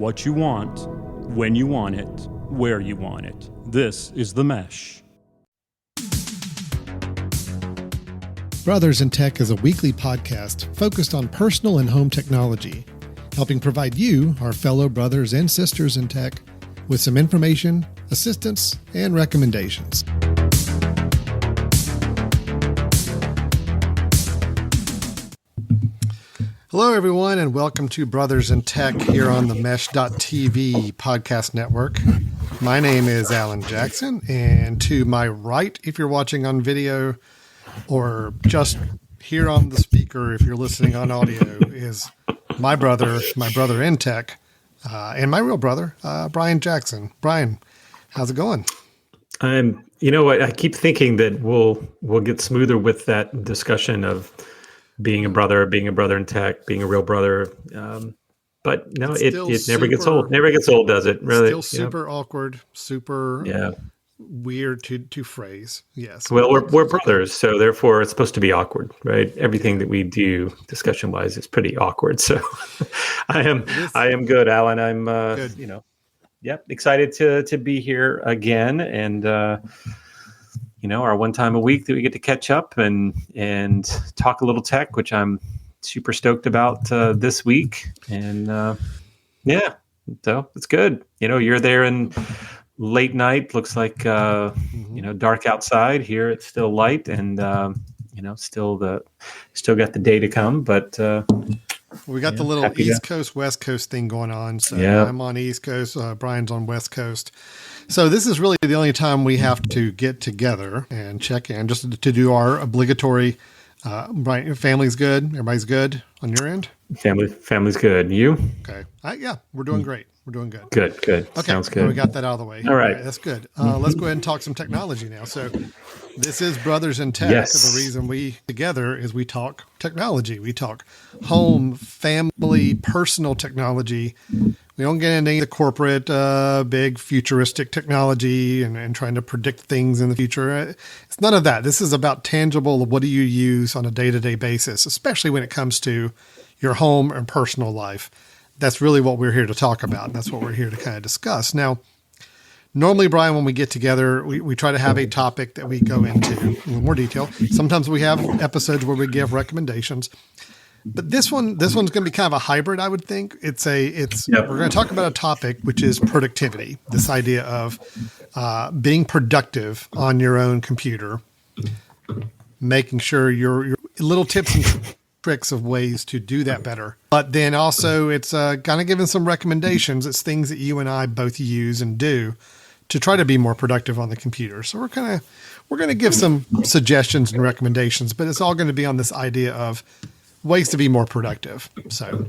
what you want, when you want it, where you want it. This is The Mesh. Brothers in Tech is a weekly podcast focused on personal and home technology, helping provide you, our fellow brothers and sisters in tech, with some information, assistance, and recommendations. Hello, everyone, and welcome to Brothers in Tech here on the Mesh.tv podcast network. My name is Alan Jackson, and to my right, if you're watching on video, or just here on the speaker if you're listening on audio, is my brother in tech, and my real brother, Brian Jackson. Brian, how's it going? You know what? I keep thinking that we'll get smoother with that discussion of being a brother in tech, being a real brother. But no, it never gets old. Never gets old, does it? Really? Still super awkward, super weird to phrase. Yes. Well, we're brothers, so therefore it's supposed to be awkward, right? Everything that we do discussion wise is pretty awkward. So I am good, Alan. I'm good. Excited to be here again, and our one time a week that we get to catch up and talk a little tech, which I'm super stoked about this week. And so it's good. You're there in late night, looks like dark outside. Here it's still light, and still got the day to come, but we got the little East Coast, West Coast thing going on. So I'm on East Coast, Brian's on West Coast. So this is really the only time we have to get together and check in, just to do our obligatory. Brian, family's good. Everybody's good on your end. Family's good. You? Okay. We're doing great. We're doing good. Good. Okay. Sounds good. We got that out of the way. All right. That's good. Let's go ahead and talk some technology now. So this is Brothers in Tech. Yes. The reason we together is we talk technology. We talk home, family, personal technology. We don't get into the corporate, big futuristic technology and trying to predict things in the future. It's none of that. This is about tangible. What do you use on a day-to-day basis, especially when it comes to your home and personal life. That's really what we're here to talk about. And that's what we're here to kind of discuss. Now, normally, Brian, when we get together, we try to have a topic that we go into in more detail. Sometimes we have episodes where we give recommendations. But this one's going to be kind of a hybrid, I would think. We're going to talk about a topic, which is productivity. This idea of being productive on your own computer, making sure your little tips and tricks of ways to do that better. But then also it's kind of giving some recommendations. It's things that you and I both use and do to try to be more productive on the computer. So we're going to give some suggestions and recommendations, but it's all going to be on this idea of ways to be more productive. So,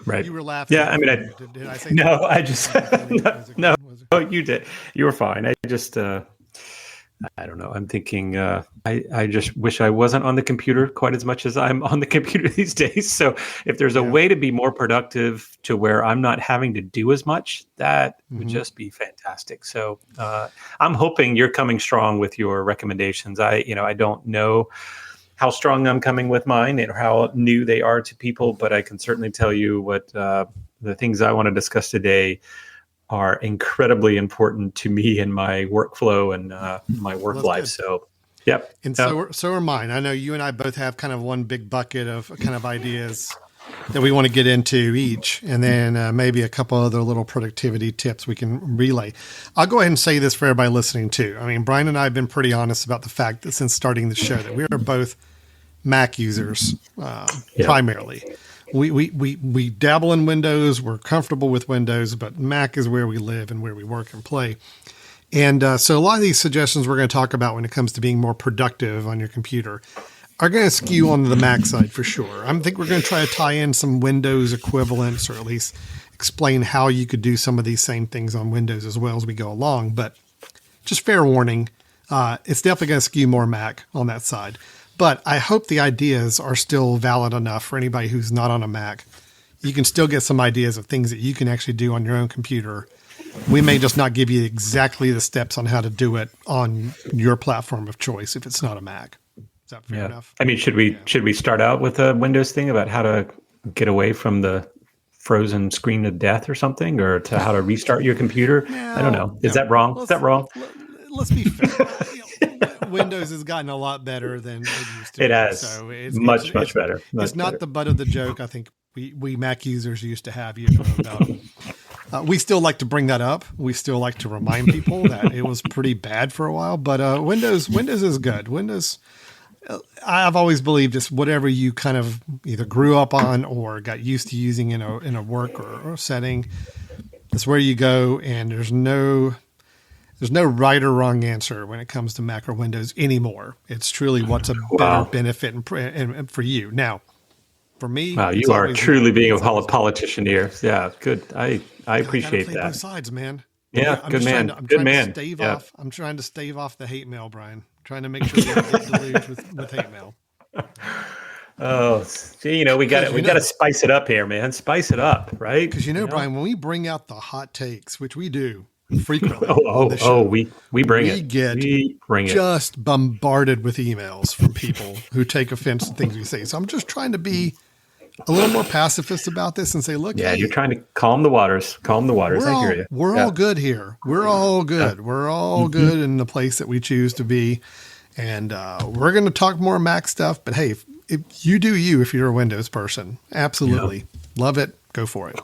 right. You were laughing. Yeah. I mean, did I say no, that? I just, no, you did. You were fine. I just, I don't know. I'm thinking, I just wish I wasn't on the computer quite as much as I'm on the computer these days. So if there's a way to be more productive to where I'm not having to do as much, that would just be fantastic. So I'm hoping you're coming strong with your recommendations. I don't know how strong I'm coming with mine and how new they are to people, but I can certainly tell you what the things I want to discuss today are incredibly important to me in my workflow and my work life. Good. So, yep. And so are mine. I know you and I both have kind of one big bucket of kind of ideas that we want to get into each, and then maybe a couple other little productivity tips we can relay. I'll go ahead and say this for everybody listening too. I mean, Brian and I have been pretty honest about the fact that since starting the show that we are both Mac users primarily. We dabble in Windows. We're comfortable with Windows, but Mac is where we live and where we work and play. And so a lot of these suggestions we're going to talk about when it comes to being more productive on your computer are going to skew onto the Mac side for sure. I think we're going to try to tie in some Windows equivalents, or at least explain how you could do some of these same things on Windows as well as we go along. But just fair warning, it's definitely going to skew more Mac on that side. But I hope the ideas are still valid enough for anybody who's not on a Mac. You can still get some ideas of things that you can actually do on your own computer. We may just not give you exactly the steps on how to do it on your platform of choice if it's not a Mac. Is that fair enough? I mean, should we start out with a Windows thing about how to get away from the frozen screen of death or something, or to how to restart your computer. I don't know. Is that wrong? Is that wrong? Let's be fair. Windows has gotten a lot better than it used to. It has. So much better. It's not the butt of the joke. I think we Mac users used to have you about. We still like to bring that up. We still like to remind people that it was pretty bad for a while. But Windows is good. Windows. I've always believed it's whatever you kind of either grew up on or got used to using in a work or setting. That's where you go, and there's no right or wrong answer when it comes to Mac or Windows anymore. It's truly what's a better benefit and for you. Now, for me, wow, you are truly being a politician here. Yeah, good. I appreciate that. Both sides, man. Yeah, good man. I'm trying to stave off the hate mail, Brian. Trying to make sure we don't get deluged with hate mail. Oh, see, we got to spice it up here, man. Spice it up, right? Because Brian, when we bring out the hot takes, which we do frequently, we bring it. We get just bombarded with emails from people who take offense to things we say. So I'm just trying to be a little more pacifist about this and say, look, you're trying to calm the waters. I hear you. We're all good here. We're all good. We're all good in the place that we choose to be. And we're going to talk more Mac stuff. But hey, if you do you, if you're a Windows person, absolutely love it. Go for it.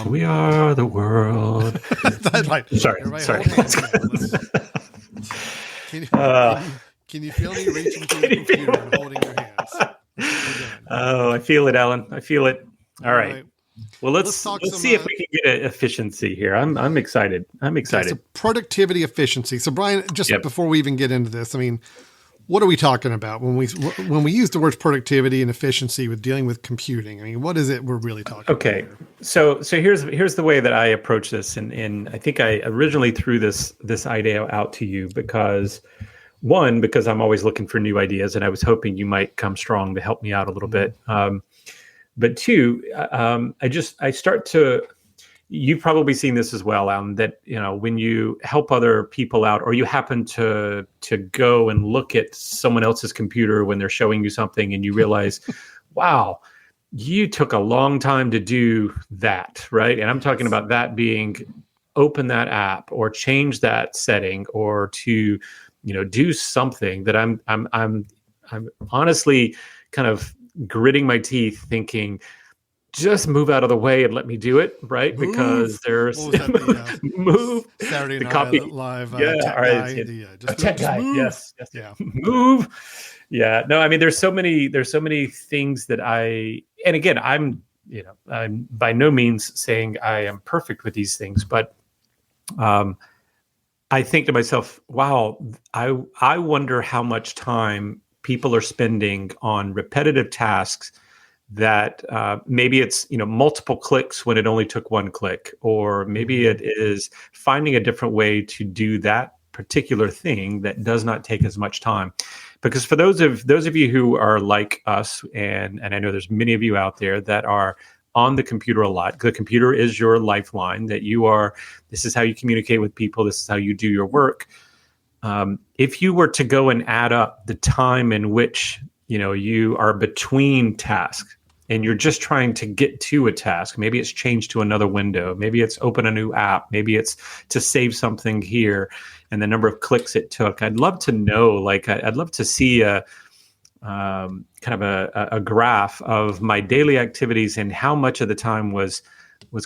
We are the world. Right. Sorry. Can you feel me reaching to the computer and holding your hands? Oh, I feel it, Alan. I feel it. All right. Well, let's see if we can get an efficiency here. I'm excited. Okay, so productivity efficiency. So Brian, just before we even get into this, I mean, what are we talking about when we use the words productivity and efficiency with dealing with computing? I mean, what is it we're really talking about? Okay. So here's the way that I approach this. And I think I originally threw this idea out to you because I'm always looking for new ideas, and I was hoping you might come strong to help me out a little bit. But two, I start to, you've probably seen this as well, Alan, that, when you help other people out, or you happen to go and look at someone else's computer when they're showing you something and you realize, wow, you took a long time to do that, right? And I'm talking about that being open that app or change that setting or to, do something that I'm honestly kind of gritting my teeth thinking, just move out of the way and let me do it, right? Because there's move Saturday Night copy Live. Tech guy. Yes. Move. Yeah. No, I mean, there's so many things that and again, I'm by no means saying I am perfect with these things, but I think to myself, wow, I wonder how much time people are spending on repetitive tasks that maybe it's multiple clicks when it only took one click, or maybe it is finding a different way to do that particular thing that does not take as much time. Because for those of you who are like us, and I know there's many of you out there that are on the computer a lot. The computer is your lifeline. This is how you communicate with people. This is how you do your work. If you were to go and add up the time in which you are between tasks and you're just trying to get to a task, maybe it's change to another window, maybe it's open a new app, maybe it's to save something here, and the number of clicks it took. I'd love to know, I'd love to see a graph of my daily activities and how much of the time was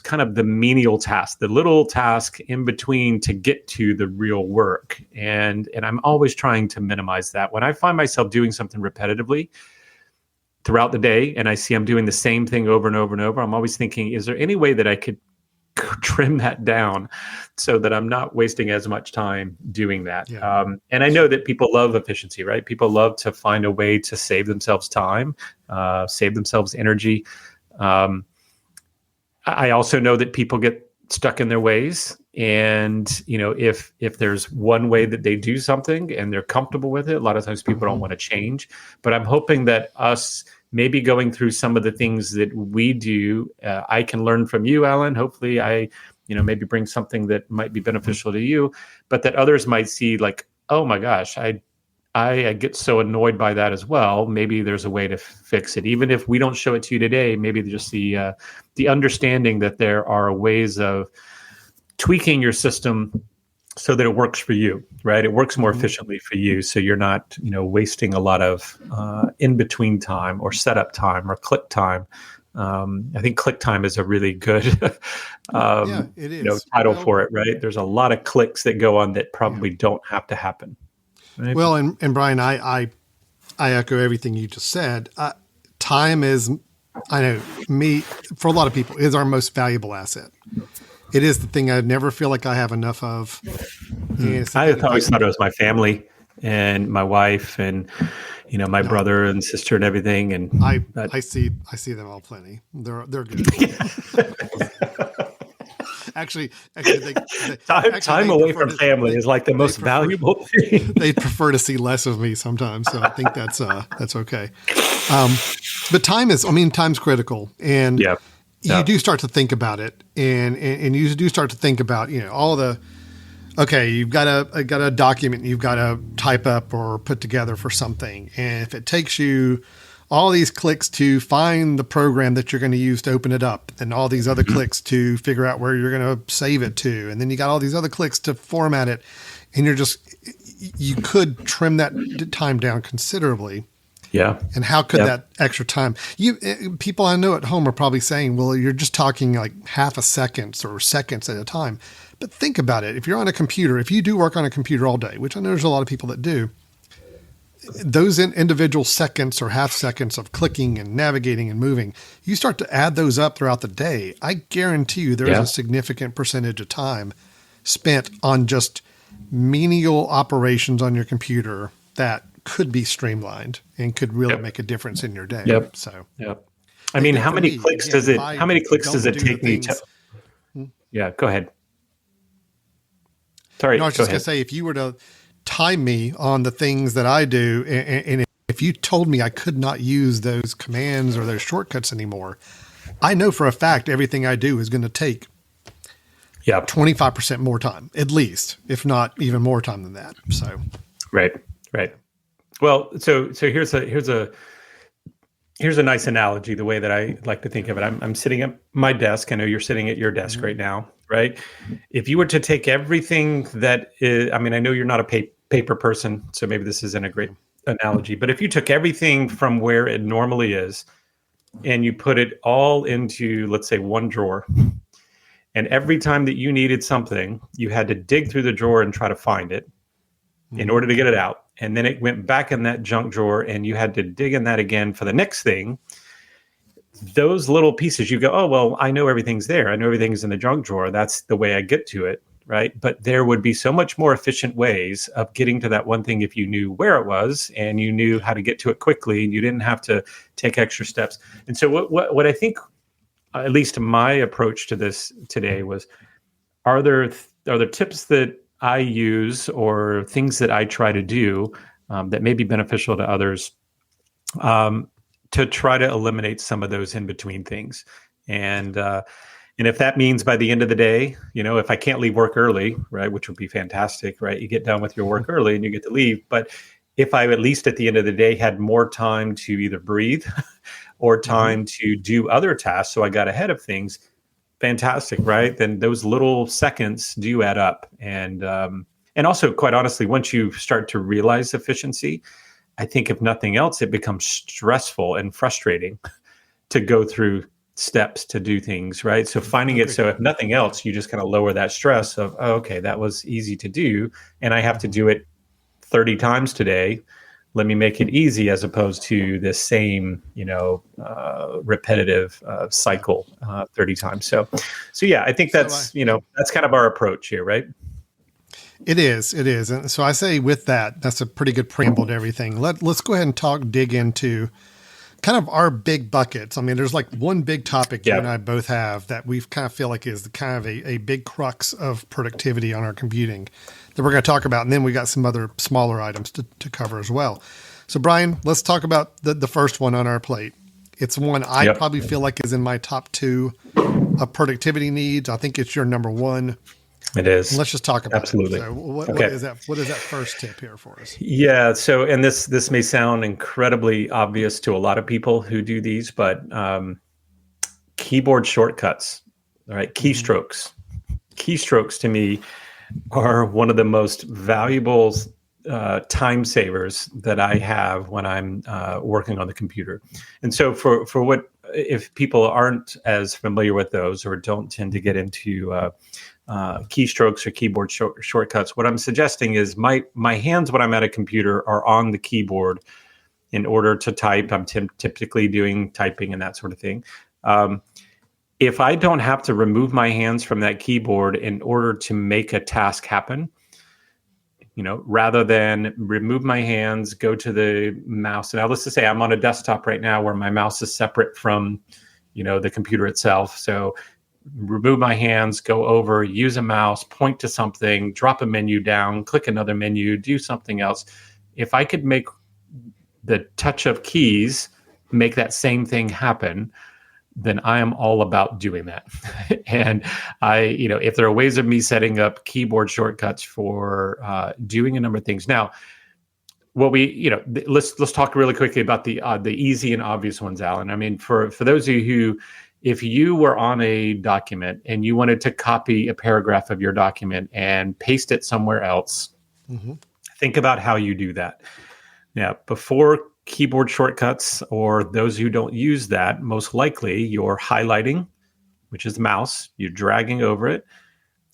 kind of the menial task, the little task in between to get to the real work. And I'm always trying to minimize that. When I find myself doing something repetitively throughout the day and I see I'm doing the same thing over and over and over, I'm always thinking, is there any way that I could trim that down so that I'm not wasting as much time doing that? Yeah. And I know that people love efficiency, right? People love to find a way to save themselves time, save themselves energy. I also know that people get stuck in their ways. And, if there's one way that they do something and they're comfortable with it, a lot of times people don't want to change. But I'm hoping that us maybe going through some of the things that we do, I can learn from you, Alan. Hopefully I, maybe bring something that might be beneficial to you, but that others might see like, oh my gosh, I I get so annoyed by that as well. Maybe there's a way to fix it. Even if we don't show it to you today, maybe just the understanding that there are ways of tweaking your system so that it works for you, right? It works more efficiently for you, so you're not, wasting a lot of in between time or setup time or click time. I think click time is a really good it is. title for it, right? There's a lot of clicks that go on that probably don't have to happen. Right? Well, and Brian, I echo everything you just said. Time is, I know, for a lot of people, is our most valuable asset. It is the thing I never feel like I have enough of. I always thought it was my family and my wife and my brother and sister and everything. And I see them all plenty. They're good. Actually, time away from family is like the most valuable thing. They prefer to see less of me sometimes, so I think that's okay. But time's critical, and you do start to think about it, and you do start to think about all the. Okay, you've got a document you've got to type up or put together for something, and if it takes you all these clicks to find the program that you're going to use to open it up, and all these other clicks to figure out where you're going to save it to, and then you got all these other clicks to format it, and you could trim that time down considerably. Yeah. And how could that extra time? People I know at home are probably saying, well, you're just talking like half a second or seconds at a time. But think about it. If you're on a computer, if you do work on a computer all day, which I know there's a lot of people that do, those individual seconds or half seconds of clicking and navigating and moving, you start to add those up throughout the day. I guarantee you there's a significant percentage of time spent on just menial operations on your computer that could be streamlined and could really make a difference in your day. So, I mean, how many clicks does it take me to? Yeah, go ahead. Sorry. No, I was just going to say, if you were to time me on the things that I do, and if you told me I could not use those commands or those shortcuts anymore, I know for a fact everything I do is going to take 25% more time, at least, if not even more time than that. So, right. Well, so here's a nice analogy. The way that I like to think of it, I'm sitting at my desk. I know you're sitting at your desk right now, right? If you were to take everything that is, I know you're not a paper person, so maybe this isn't a great analogy, but if you took everything from where it normally is and you put it all into, let's say, one drawer, and every time that you needed something, you had to dig through the drawer and try to find it in order to get it out. And then it went back in that junk drawer and you had to dig in that again for the next thing. Those little pieces, you go, oh, well, I know everything's there. I know everything's in the junk drawer. That's the way I get to it, right? But there would be so much more efficient ways of getting to that one thing if you knew where it was and you knew how to get to it quickly and you didn't have to take extra steps. And so what I think, at least my approach to this today was, are there tips that I use or things that I try to do that may be beneficial to others to try to eliminate some of those in between things. And if that means by the end of the day, if I can't leave work early, right, which would be fantastic, right? You get done with your work early and you get to leave. But if I at least at the end of the day had more time to either breathe or time to do other tasks, so I got ahead of things, fantastic, right? Then those little seconds do add up. And also, quite honestly, once you start to realize efficiency, I think if nothing else, it becomes stressful and frustrating to go through steps to do things, right? So finding it, so if nothing else, you just kind of lower that stress of, oh, okay, that was easy to do, and I have to do it 30 times today. Let me make it easy, as opposed to the same, repetitive cycle 30 times. So yeah, I think that's that's kind of our approach here, right? It is. And so I say with that's a pretty good preamble to everything. Let's go ahead and dig into kind of our big buckets. There's like one big topic you and I both have that we kind of feel like is the kind of a big crux of productivity on our computing that we're going to talk about. And then we got some other smaller items to cover as well. So Brian, let's talk about the first one on our plate. It's one I probably feel like is in my top 2 of productivity needs. I think it's your number 1. It is. Let's just talk about Absolutely. it. So what Okay. is that? What is that first tip here for us? Yeah. So, and this may sound incredibly obvious to a lot of people who do these, but keyboard shortcuts, all right, keystrokes. Keystrokes to me are one of the most valuable time savers that I have when I'm working on the computer. And so for what, if people aren't as familiar with those or don't tend to get into keystrokes or keyboard shortcuts, what I'm suggesting is my hands when I'm at a computer are on the keyboard in order to type. I'm typically doing typing and that sort of thing. If I don't have to remove my hands from that keyboard in order to make a task happen, rather than remove my hands, go to the mouse. Now, let's just say I'm on a desktop right now where my mouse is separate from, the computer itself. So remove my hands, go over, use a mouse, point to something, drop a menu down, click another menu, do something else. If I could make the touch of keys make that same thing happen, then I am all about doing that. And if there are ways of me setting up keyboard shortcuts for doing a number of things. Now, what let's talk really quickly about the easy and obvious ones, Alan. I mean, for those of you who, if you were on a document and you wanted to copy a paragraph of your document and paste it somewhere else, think about how you do that. Now, before keyboard shortcuts, or those who don't use that, most likely you're highlighting, which is the mouse, you're dragging over it,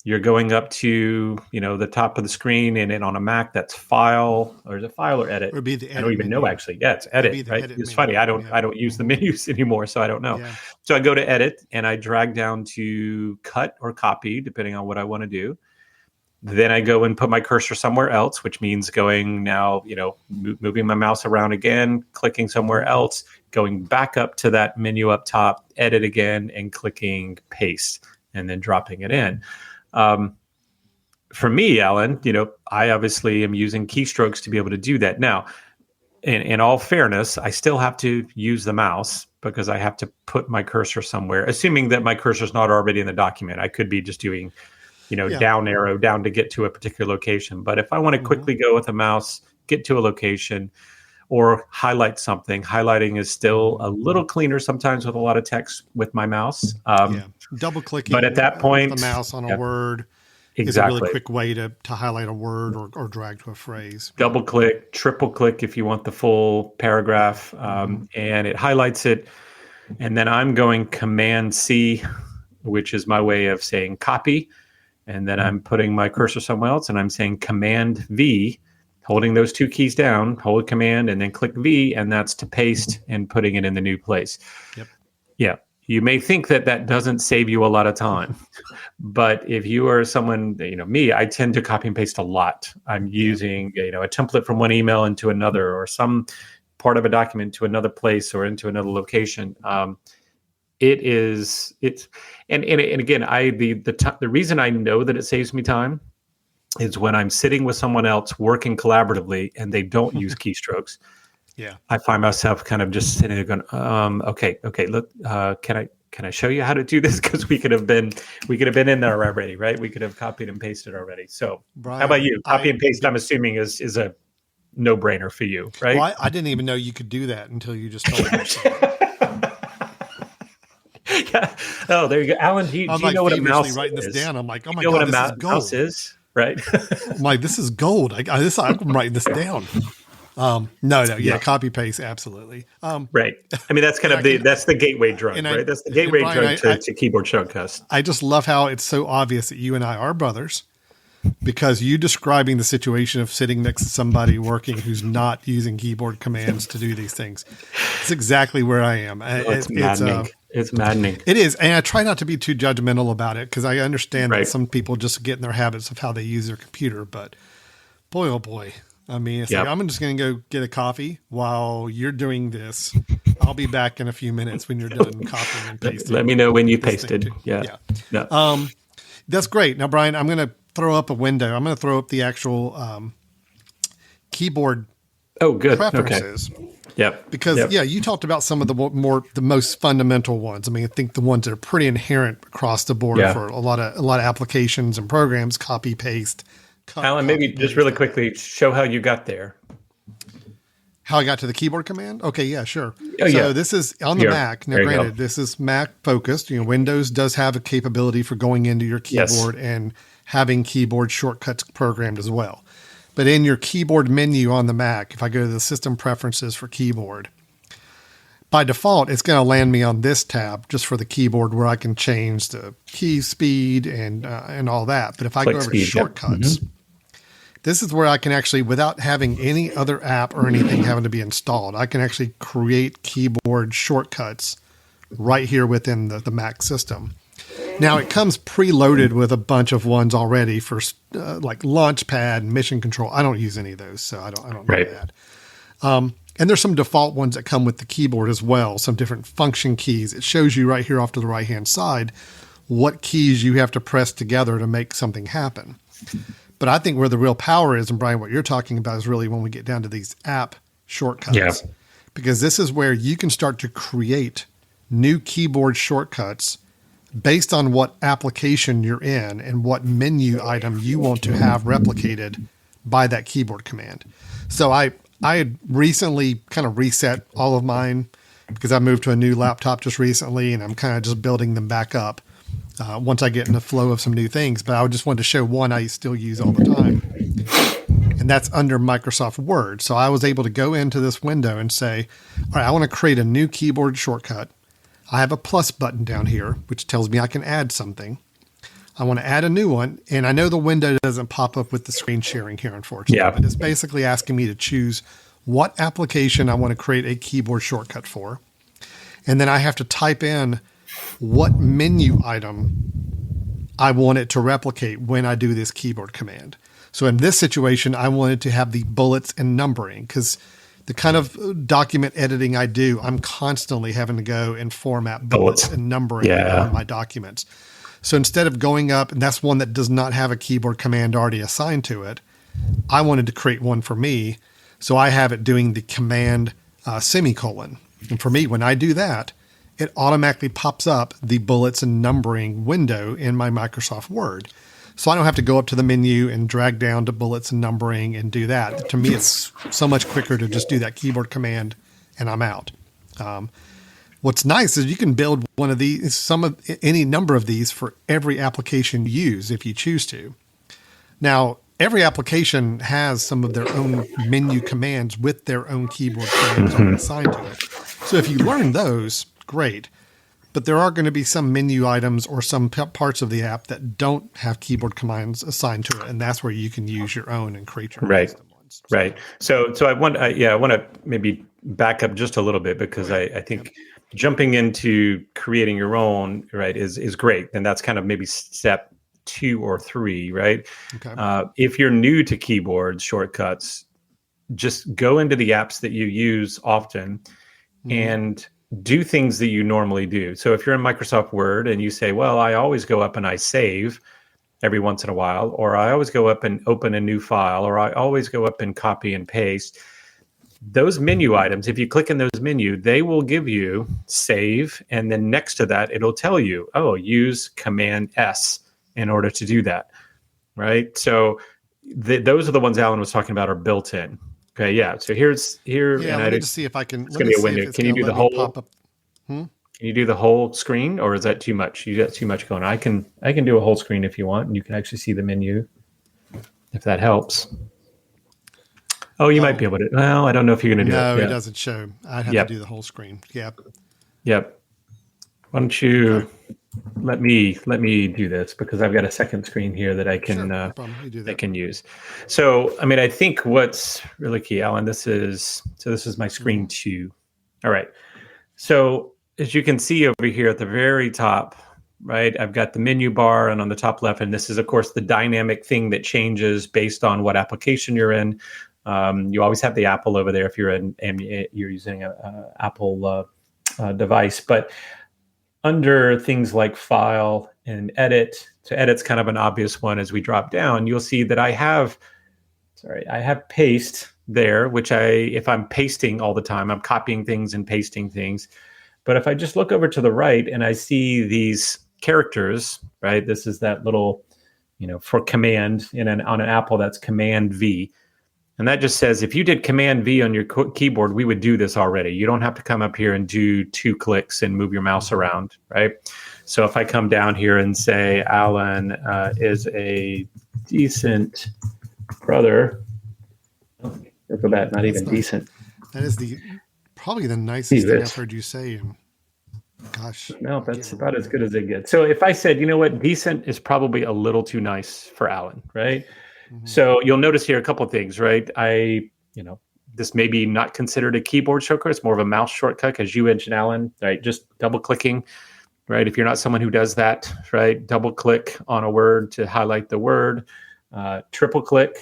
you're going up to the top of the screen, and then on a Mac that's file, or is it file or edit? Or be the edit I don't even menu. know actually. Yeah, it's edit, right? Edit It's menu. funny. I don't use the menus anymore, so I don't know. Yeah. So I go to edit and I drag down to cut or copy, depending on what I want to do. Then I go and put my cursor somewhere else, which means going now, moving my mouse around again, clicking somewhere else, going back up to that menu up top, edit again, and clicking paste, and then dropping it in. For me, Alan, I obviously am using keystrokes to be able to do that. Now, in all fairness, I still have to use the mouse because I have to put my cursor somewhere, assuming that my cursor is not already in the document. I could be just doing down arrow down to get to a particular location. But if I want to quickly go with a mouse, get to a location, or highlight something, highlighting is still a little cleaner sometimes with a lot of text with my mouse. Double clicking, but at that point, with the mouse on a word is a really quick way to highlight a word or drag to a phrase. Double click, triple click if you want the full paragraph, and it highlights it. And then I'm going Command C, which is my way of saying copy. And then I'm putting my cursor somewhere else and I'm saying Command V, holding those two keys down, hold Command and then click V, and that's to paste and putting it in the new place. Yep. Yeah. You may think that doesn't save you a lot of time, but if you are someone, me, I tend to copy and paste a lot. I'm using, a template from one email into another, or some part of a document to another place or into another location. It's and again, the reason I know that it saves me time is when I'm sitting with someone else working collaboratively and they don't use keystrokes. Yeah, I find myself kind of just sitting there going, okay, look, can I show you how to do this? Because we could have been in there already, right? We could have copied and pasted already. So Brian, how about you? Copy and paste, I'm assuming is a no-brainer for you, right? Well, I didn't even know you could do that until you just told me. Yeah. Oh, there you go, Alan. Do you know what a mouse is? Writing this down. I'm like, oh my you know god, what a this is gold. mouse is, right? I'm like, this is gold. I'm writing this down. No, copy paste, absolutely. Right. I mean, that's kind of that's the gateway drug, right? That's the gateway drug to keyboard shortcuts. I just love how it's so obvious that you and I are brothers, because you describing the situation of sitting next to somebody working who's not using keyboard commands to do these things. It's exactly where I am. It's maddening. It's maddening. It is. And I try not to be too judgmental about it, because I understand that some people just get in their habits of how they use their computer. But boy, oh boy. I mean, it's like, I'm just going to go get a coffee while you're doing this. I'll be back in a few minutes when you're done copying and pasting. Let me know when you pasted. Yeah. That's great. Now, Brian, I'm going to throw up a window. I'm going to throw up the actual keyboard preferences. Okay. Yep. Because Yep. you talked about some of the most fundamental ones. I mean, I think the ones that are pretty inherent across the board Yeah. for a lot of applications and programs, copy paste. Alan, maybe just really quickly show how you got there. How I got to the keyboard command? Okay, yeah, sure. Oh, so yeah. this is on the Here. Mac. Now, There you granted, go. this is Mac focused. Windows does have a capability for going into your keyboard and having keyboard shortcuts programmed as well. But in your keyboard menu on the Mac, if I go to the system preferences for keyboard, by default, it's going to land me on this tab just for the keyboard where I can change the key speed and all that. But if I go over to shortcuts, this is where I can actually, without having any other app or anything having to be installed, I can actually create keyboard shortcuts right here within the Mac system. Now, it comes preloaded with a bunch of ones already for like Launchpad and Mission Control. I don't use any of those, so I don't know that. And there's some default ones that come with the keyboard as well, some different function keys. It shows you right here off to the right-hand side what keys you have to press together to make something happen. But I think where the real power is, and Brian, what you're talking about is really when we get down to these app shortcuts. Yeah. Because this is where you can start to create new keyboard shortcuts based on what application you're in and what menu item you want to have replicated by that keyboard command. So I had recently kind of reset all of mine because I moved to a new laptop just recently, and I'm kind of just building them back up once I get in the flow of some new things. But I just wanted to show one I still use all the time, and that's under Microsoft Word. So I was able to go into this window and say, all right, I want to create a new keyboard shortcut. I have a plus button down here, which tells me I can add something. I want to add a new one, and I know the window doesn't pop up with the screen sharing here, unfortunately, but it's basically asking me to choose what application I want to create a keyboard shortcut for. And then I have to type in what menu item I want it to replicate when I do this keyboard command. So in this situation, I wanted to have the bullets and numbering because the kind of document editing I do, I'm constantly having to go and format bullets and numbering on my documents. So instead of going up, and that's one that does not have a keyboard command already assigned to it, I wanted to create one for me. So I have it doing the command semicolon. And for me, when I do that, it automatically pops up the bullets and numbering window in my Microsoft Word. So I don't have to go up to the menu and drag down to bullets and numbering and do that. To me, it's so much quicker to just do that keyboard command and I'm out. What's nice is you can build one of these, any number of these for every application you use if you choose to. Now, every application has some of their own menu commands with their own keyboard commands assigned to it. So if you learn those, great. But there are going to be some menu items or some parts of the app that don't have keyboard commands assigned to it, and that's where you can use your own and create your own custom ones. Right. So I want to maybe back up just a little bit because I think jumping into creating your own is great, and that's kind of maybe step 2 or 3, right? Okay. If you're new to keyboard shortcuts, just go into the apps that you use often and do things that you normally do. So if you're in Microsoft Word and you say, well, I always go up and I save every once in a while, or I always go up and open a new file, or I always go up and copy and paste, those menu items, if you click in those menu, they will give you save. And then next to that, it'll tell you, use Command S in order to do that. Right. So those are the ones Alan was talking about are built in. Okay, yeah. So here. Yeah, I need to see if I can. It's going to be a window. Can you do the whole? Can you do the whole screen, or is that too much? You got too much going on. I can do a whole screen if you want, and you can actually see the menu, if that helps. Oh, you might be able to. Well, I don't know if you're going to do it. No, it doesn't show. I'd have to do the whole screen. Yep. Why don't you let me do this because I've got a second screen here that I can I can use. So, I mean, I think what's really key, Alan, this is my screen 2. All right. So as you can see over here at the very top, right, I've got the menu bar, and on the top left, and this is, of course, the dynamic thing that changes based on what application you're in. You always have the Apple over there if you're using an Apple device, but under things like File and Edit, so Edit's kind of an obvious one. As we drop down, you'll see that I have Paste there, which if I'm pasting all the time, I'm copying things and pasting things. But if I just look over to the right and I see these characters, right? This is that little, for command on an Apple, that's Command V. And that just says, if you did Command V on your keyboard, we would do this already. You don't have to come up here and do 2 clicks and move your mouse around, right? So if I come down here and say, Alan is a decent brother, look at that, not even decent. That is probably the nicest thing I've heard you say. And gosh. No, that's about as good as it gets. So if I said, you know what, decent is probably a little too nice for Alan, right? Mm-hmm. So you'll notice here a couple of things, right? This may be not considered a keyboard shortcut. It's more of a mouse shortcut, because you mentioned, Alan, right? Just double clicking, right? If you're not someone who does that, right? Double click on a word to highlight the word. Triple click,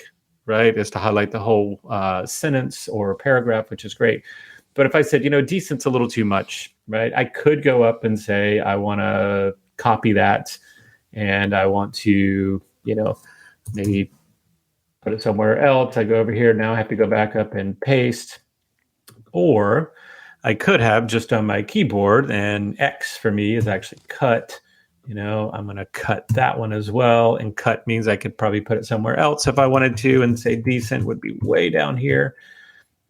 right, is to highlight the whole sentence or paragraph, which is great. But if I said, decent's a little too much, right? I could go up and say, I want to copy that, and I want to, maybe put it somewhere else. I go over here. Now I have to go back up and paste. Or I could have just on my keyboard, and X for me is actually cut. I'm going to cut that one as well. And cut means I could probably put it somewhere else if I wanted to, and say decent would be way down here,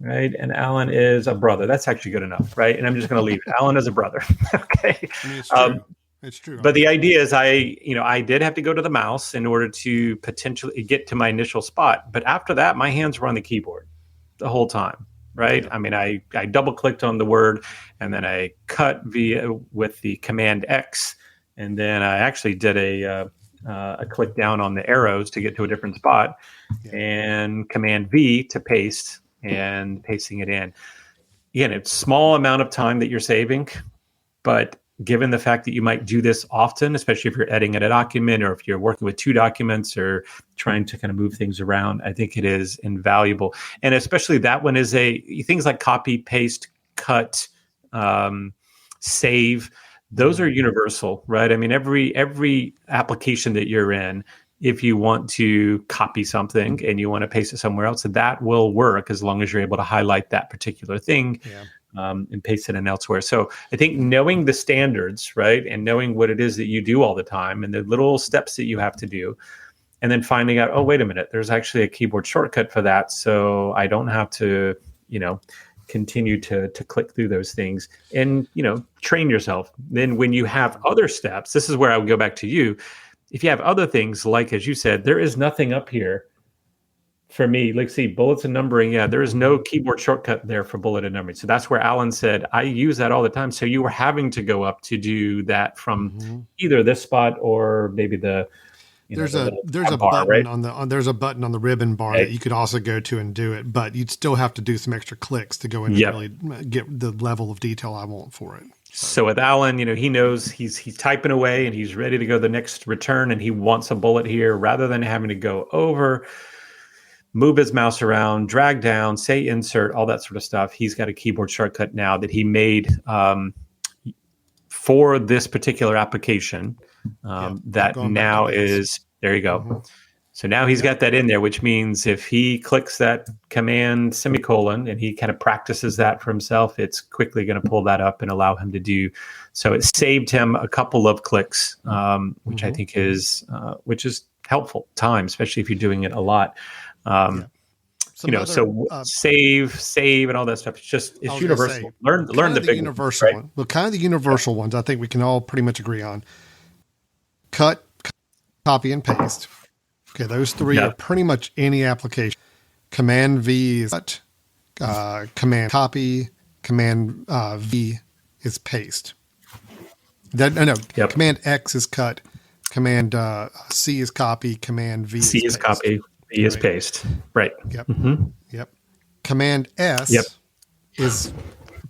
right? And Alan is a brother. That's actually good enough, right? And I'm just going to leave Alan as a brother. Okay. I mean, it's true. It's true. But the idea is I did have to go to the mouse in order to potentially get to my initial spot. But after that, my hands were on the keyboard the whole time, right? Yeah. I mean, I double clicked on the word, and then I cut with the Command X, and then I actually did a click down on the arrows to get to a different spot, and Command V to paste, and pasting it in. Again, it's a small amount of time that you're saving, but given the fact that you might do this often, especially if you're editing a document, or if you're working with 2 documents, or trying to kind of move things around, I think it is invaluable. And especially that one is things like copy, paste, cut, save. Those are universal, right? I mean, every application that you're in, if you want to copy something and you want to paste it somewhere else, that will work as long as you're able to highlight that particular thing. Yeah. And paste it in elsewhere. So I think knowing the standards, right, and knowing what it is that you do all the time, and the little steps that you have to do, and then finding out, oh, wait a minute, there's actually a keyboard shortcut for that, so I don't have to, continue to click through those things, and train yourself. Then when you have other steps, this is where I would go back to you. If you have other things, like as you said, there is nothing up here. For me, let's see, bullets and numbering. Yeah, there is no keyboard shortcut there for bullet and numbering. So that's where Alan said, I use that all the time. So you were having to go up to do that from either this spot or maybe there's a button, right? There's a button on the ribbon bar that you could also go to and do it, but you'd still have to do some extra clicks to go in and really get the level of detail I want for it. So with Alan, he knows he's typing away and he's ready to go the next return, and he wants a bullet here, rather than having to go over, move his mouse around, drag down, say insert, all that sort of stuff. He's got a keyboard shortcut now that he made for this particular application that now is, there you go. Mm-hmm. So now he's got that in there, which means if he clicks that command semicolon and he kind of practices that for himself, it's quickly going to pull that up and allow him to do. So it saved him a couple of clicks, which I think is helpful time, especially if you're doing it a lot. Save and all that stuff. It's universal. Learn the big universal one. Well, kind of the universal ones I think we can all pretty much agree on. Cut, copy, and paste. Okay, those 3 are pretty much any application. Command V is cut. Command copy. Command V is paste. Command X is cut. Command C is copy. Command V C is copy. V is paste. Right. Yep. Mm-hmm. Yep. Command S is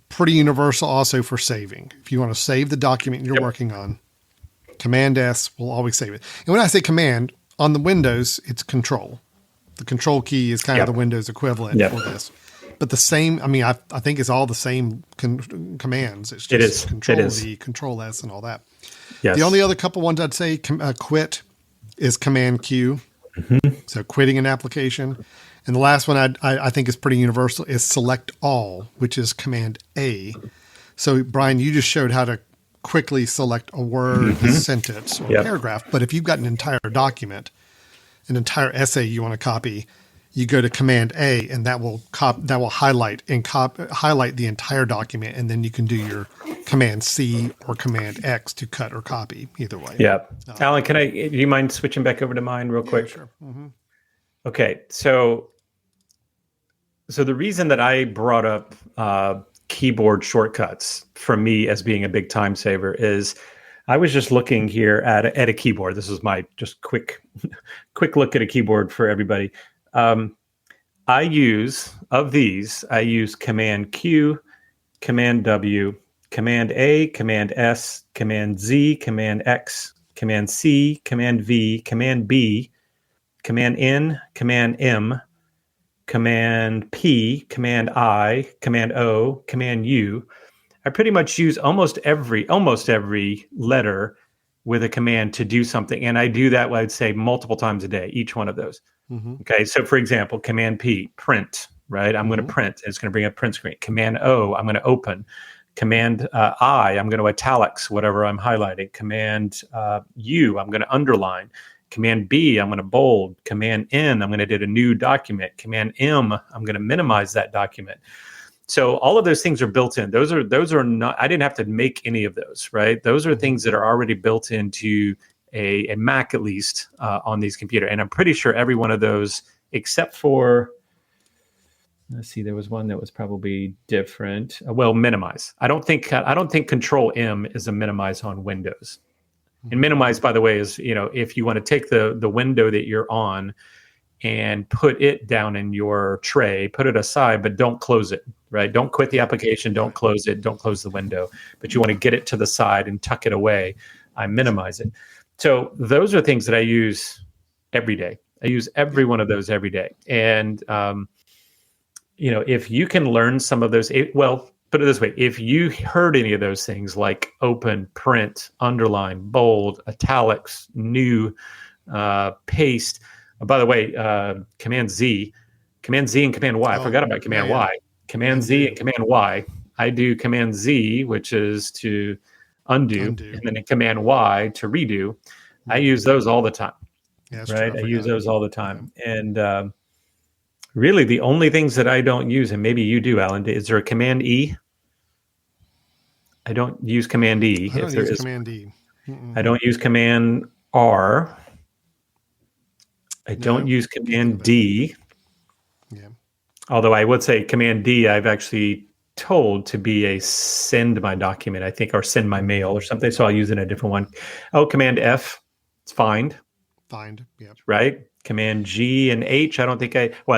pretty universal also for saving. If you want to save the document you're working on, Command S will always save it. And when I say command, on the Windows, it's control. The control key is kind of the Windows equivalent for this. But the same, I think it's all the same commands. It's just Control V, Control S, and all that. Yes. The only other couple ones I'd say, quit is Command Q. So quitting an application. And the last one I think is pretty universal is select all, which is Command A. So Brian, you just showed how to quickly select a word, a sentence, or a paragraph. But if you've got an entire document, an entire essay you want to copy, you go to Command A, and that will highlight highlight the entire document, and then you can do your Command C or Command X to cut or copy. Either way. Yeah. Alan, do you mind switching back over to mine real quick? Sure. Okay. So the reason that I brought up keyboard shortcuts for me as being a big time saver is I was just looking here at a keyboard. This is my just quick look at a keyboard for everybody. I use Command Q, Command W, Command A, Command S, Command Z, Command X, Command C, Command V, Command B, Command N, Command M, Command P, Command I, Command O, Command U. I pretty much use almost every letter with a command to do something. And I do that, I'd say, multiple times a day, each one of those. Okay. So for example, Command P, print, right? I'm going to print. It's going to bring up print screen. Command O, I'm going to open. Command I, I'm going to italics, whatever I'm highlighting. Command U, I'm going to underline. Command B, I'm going to bold. Command N, I'm going to do a new document. Command M, I'm going to minimize that document. So all of those things are built in. Those are not, I didn't have to make any of those, right? Those are things that are already built into a Mac, at least on these computers. And I'm pretty sure every one of those, except for, let's see, there was one that was probably different. Well, minimize. I don't think Control M is a minimize on Windows. And minimize, by the way, is, if you want to take the window that you're on and put it down in your tray, put it aside, but don't close it, right? Don't quit the application, don't close it, don't close the window, but you want to get it to the side and tuck it away. I minimize it. So those are things that I use every day. I use every one of those every day. And, if you can learn some of those, put it this way, if you heard any of those things like open, print, underline, bold, italics, new, paste, by the way, Command Z and Command Y. I forgot about Command Y. Command Z and Command Y. I do Command Z, which is to undo. And then Command Y to redo. I use those all the time. Yeah, right? I use those all the time. And really, the only things that I don't use, and maybe you do, Alan, is there a Command E? I don't use Command E. I don't use Command E. I don't use Command R. I don't use Command D. Yeah. Although I would say Command D, I've actually told to be a send my document, I think, or send my mail or something. So I'll use it in a different one. Oh, Command F, it's find. Find, yeah. Right? Command G and H, I don't think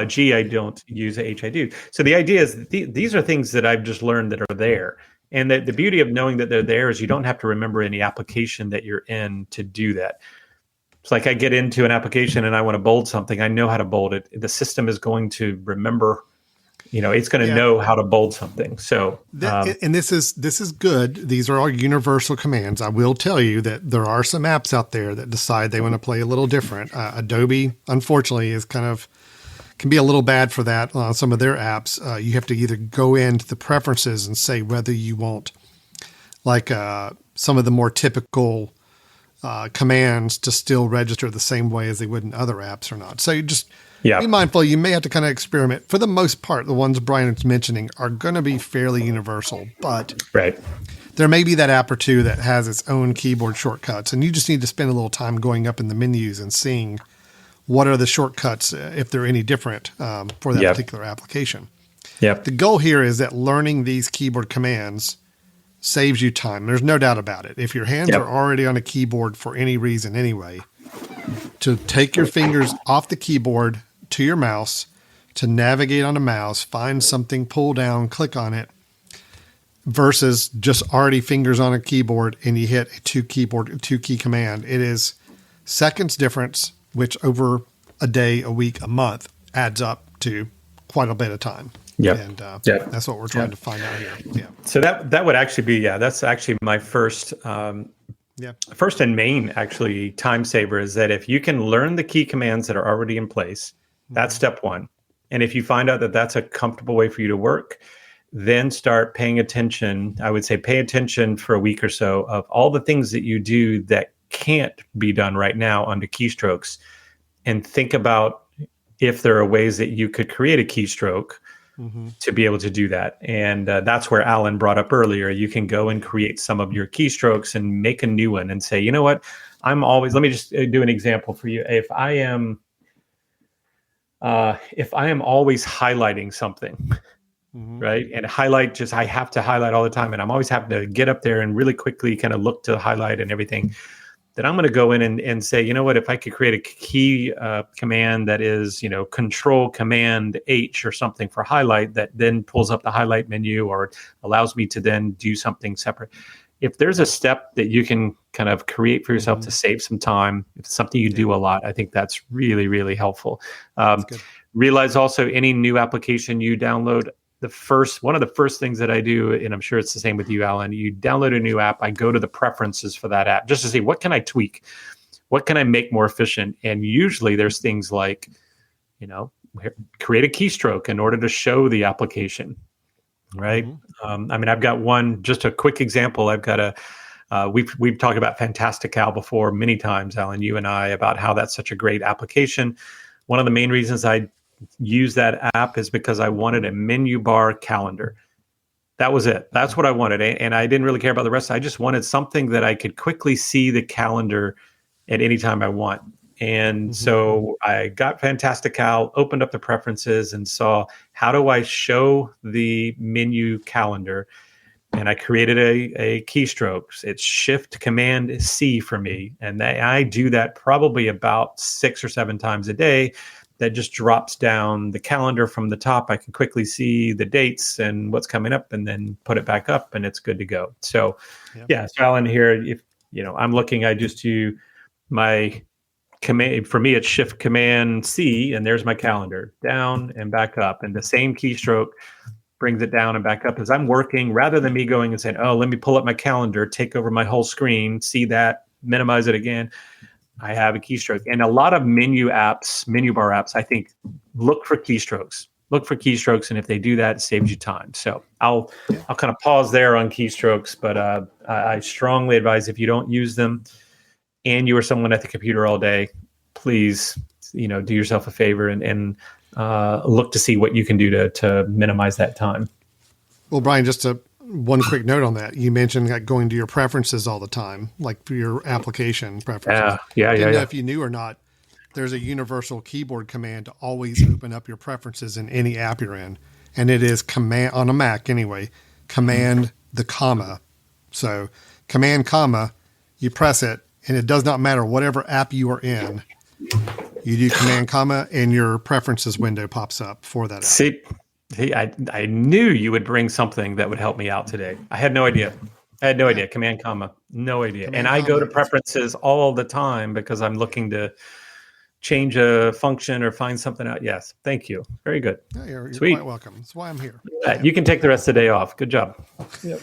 G, I don't use. H, I do. So the idea is these are things that I've just learned that are there. And the beauty of knowing that they're there is you don't have to remember any application that you're in to do that. It's like I get into an application and I want to bold something. I know how to bold it. The system is going to remember, it's going to know how to bold something. So, and this is good. These are all universal commands. I will tell you that there are some apps out there that decide they want to play a little different. Adobe, unfortunately, can be a little bad for that on some of their apps. You have to either go into the preferences and say whether you want like some of the more typical commands to still register the same way as they would in other apps or not. So you just be mindful. You may have to kind of experiment. For the most part, the ones Brian is mentioning are going to be fairly universal, but there may be that app or two that has its own keyboard shortcuts, and you just need to spend a little time going up in the menus and seeing what are the shortcuts, if they're any different for that particular application. The goal here is that learning these keyboard commands saves you time. There's no doubt about it. If your hands are already on a keyboard for any reason anyway, to take your fingers off the keyboard to your mouse, to navigate on a mouse, find something, pull down, click on it, versus just already fingers on a keyboard and you hit a two key command. It is seconds difference, which over a day, a week, a month adds up to quite a bit of time. And that's what we're trying to find out here. Yeah. So that would actually be, that's actually my first Yeah. First and main, actually, time saver is that if you can learn the key commands that are already in place, that's step one. And if you find out that that's a comfortable way for you to work, then start paying attention. I would say pay attention for a week or so of all the things that you do that can't be done right now under keystrokes, and think about if there are ways that you could create a keystroke to be able to do that. And that's where Alan brought up earlier. You can go and create some of your keystrokes and make a new one and say, you know what, let me just do an example for you. If I am always highlighting something, right? And I have to highlight all the time. And I'm always having to get up there and really quickly kind of look to highlight and everything. Then I'm going to go in and say, you know what, if I could create a key command that is, Control Command H or something for highlight, that then pulls up the highlight menu or allows me to then do something separate. If there's a step that you can kind of create for yourself to save some time, if it's something you do a lot, I think that's really, really helpful. Realize also any new application you download, one of the first things that I do, and I'm sure it's the same with you, Alan, you download a new app, I go to the preferences for that app just to see what can I tweak, what can I make more efficient. And usually there's things like, create a keystroke in order to show the application, right? I've got one, just a quick example. I've got we've talked about Fantastical before many times, Alan, you and I, about how that's such a great application. One of the main reasons I use that app is because I wanted a menu bar calendar. That was it. That's what I wanted. And I didn't really care about the rest. I just wanted something that I could quickly see the calendar at any time I want. And so I got Fantastical, opened up the preferences and saw, how do I show the menu calendar? And I created a keystroke. It's Shift Command C for me. And I do that probably about 6 or 7 times a day. That just drops down the calendar from the top. I can quickly see the dates and what's coming up, and then put it back up, and it's good to go. So, so Alan here, if I'm looking, I just do my command. For me, it's Shift Command C, and there's my calendar, down and back up, and the same keystroke brings it down and back up as I'm working. Rather than me going and saying, "Oh, let me pull up my calendar, take over my whole screen, see that, minimize it again." I have a keystroke. And a lot of menu bar apps, I think, look for keystrokes. And if they do that, it saves you time. So I'll kind of pause there on keystrokes, but I strongly advise, if you don't use them and you are someone at the computer all day, please, do yourself a favor and look to see what you can do to minimize that time. Well, Brian, just one quick note on that. You mentioned like going to your preferences all the time, like for your application preferences. Yeah. Didn't know if you knew or not, there's a universal keyboard command to always open up your preferences in any app you're in. And it is command, on a Mac anyway, command the comma. So command comma, you press it, and it does not matter whatever app you are in. You do command comma, and your preferences window pops up for that app. See, I knew you would bring something that would help me out today. I had no idea. Command comma, no idea. Command and I comma go to preferences all the time because I'm looking to change a function or find something out. Yes, thank you. Very good. Yeah, you're Sweet. quite welcome. That's why I'm here. You can take the rest of the day off. Good job. Yep.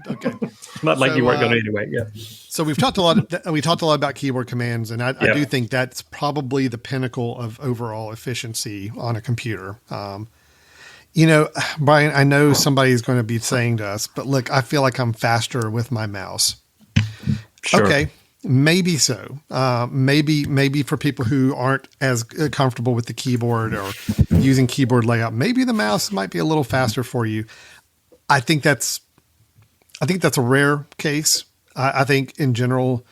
Okay. It's not like you weren't going to anyway. Yeah. So we talked a lot about keyboard commands, and I do think that's probably the pinnacle of overall efficiency on a computer. Brian, I know somebody's going to be saying to us, but look, I feel like I'm faster with my mouse. Sure. Okay. Maybe so. Maybe for people who aren't as comfortable with the keyboard or using keyboard layout, maybe the mouse might be a little faster for you. I think that's a rare case. I think in general,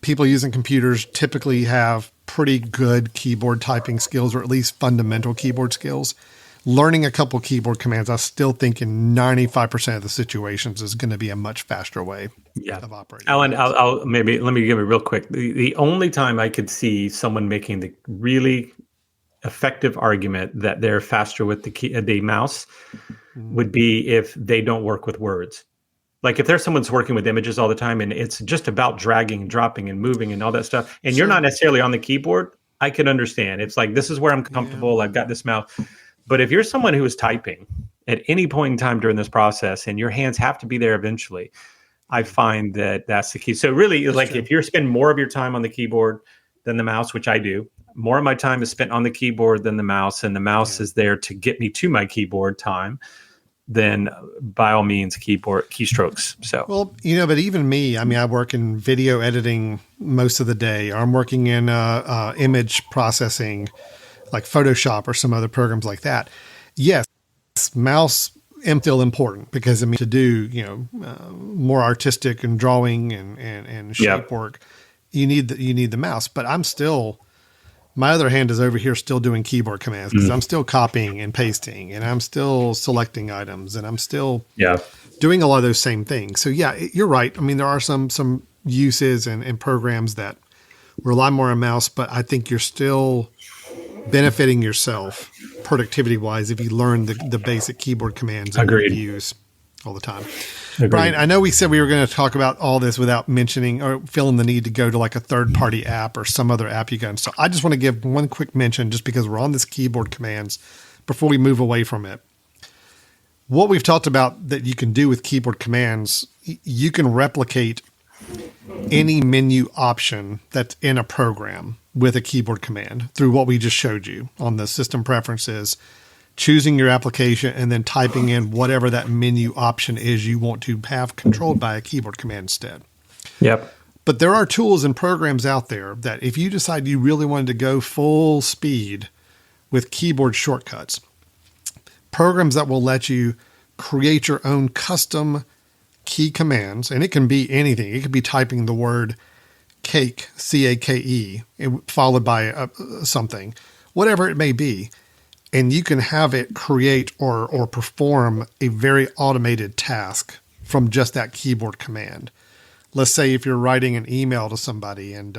people using computers typically have pretty good keyboard typing skills, or at least fundamental keyboard skills. Learning a couple keyboard commands, I still think in 95% of the situations is going to be a much faster way of operating. Alan, let me give it real quick. The only time I could see someone making the really effective argument that they're faster with the mouse would be if they don't work with words. Like if there's someone's working with images all the time and it's just about dragging and dropping and moving and all that stuff, and you're not necessarily on the keyboard, I can understand. It's like, this is where I'm comfortable. I've got this mouse. But if you're someone who is typing at any point in time during this process and your hands have to be there eventually, I find that that's the key. So really, that's like true. If you're spending more of your time on the keyboard than the mouse, which I do, more of my time is spent on the keyboard than the mouse, and the mouse is there to get me to my keyboard time, then by all means, keystrokes. So, well, but even me, I mean, I work in video editing most of the day, or I'm working in image processing, like Photoshop or some other programs like that. Yes, mouse am still important because to do more artistic and drawing and shape work, you need the mouse. But I'm still, my other hand is over here still doing keyboard commands because I'm still copying and pasting, and I'm still selecting items, and I'm still doing a lot of those same things. So yeah, you're right. I mean, there are some uses and programs that rely more on mouse, but I think you're still benefiting yourself productivity wise if you learn the basic keyboard commands that you use all the time. Agreed. Brian, I know we said we were going to talk about all this without mentioning or feeling the need to go to like a third-party app or some other app you can install. I just want to give one quick mention just because we're on this keyboard commands before we move away from it. What we've talked about that you can do with keyboard commands, you can replicate any menu option that's in a program with a keyboard command through what we just showed you on the system preferences, choosing your application, and then typing in whatever that menu option is you want to have controlled by a keyboard command instead. Yep. But there are tools and programs out there that if you decide you really wanted to go full speed with keyboard shortcuts, programs that will let you create your own custom key commands, and it can be anything. It could be typing the word cake, C-A-K-E, followed by something, whatever it may be. And you can have it create or perform a very automated task from just that keyboard command. Let's say if you're writing an email to somebody and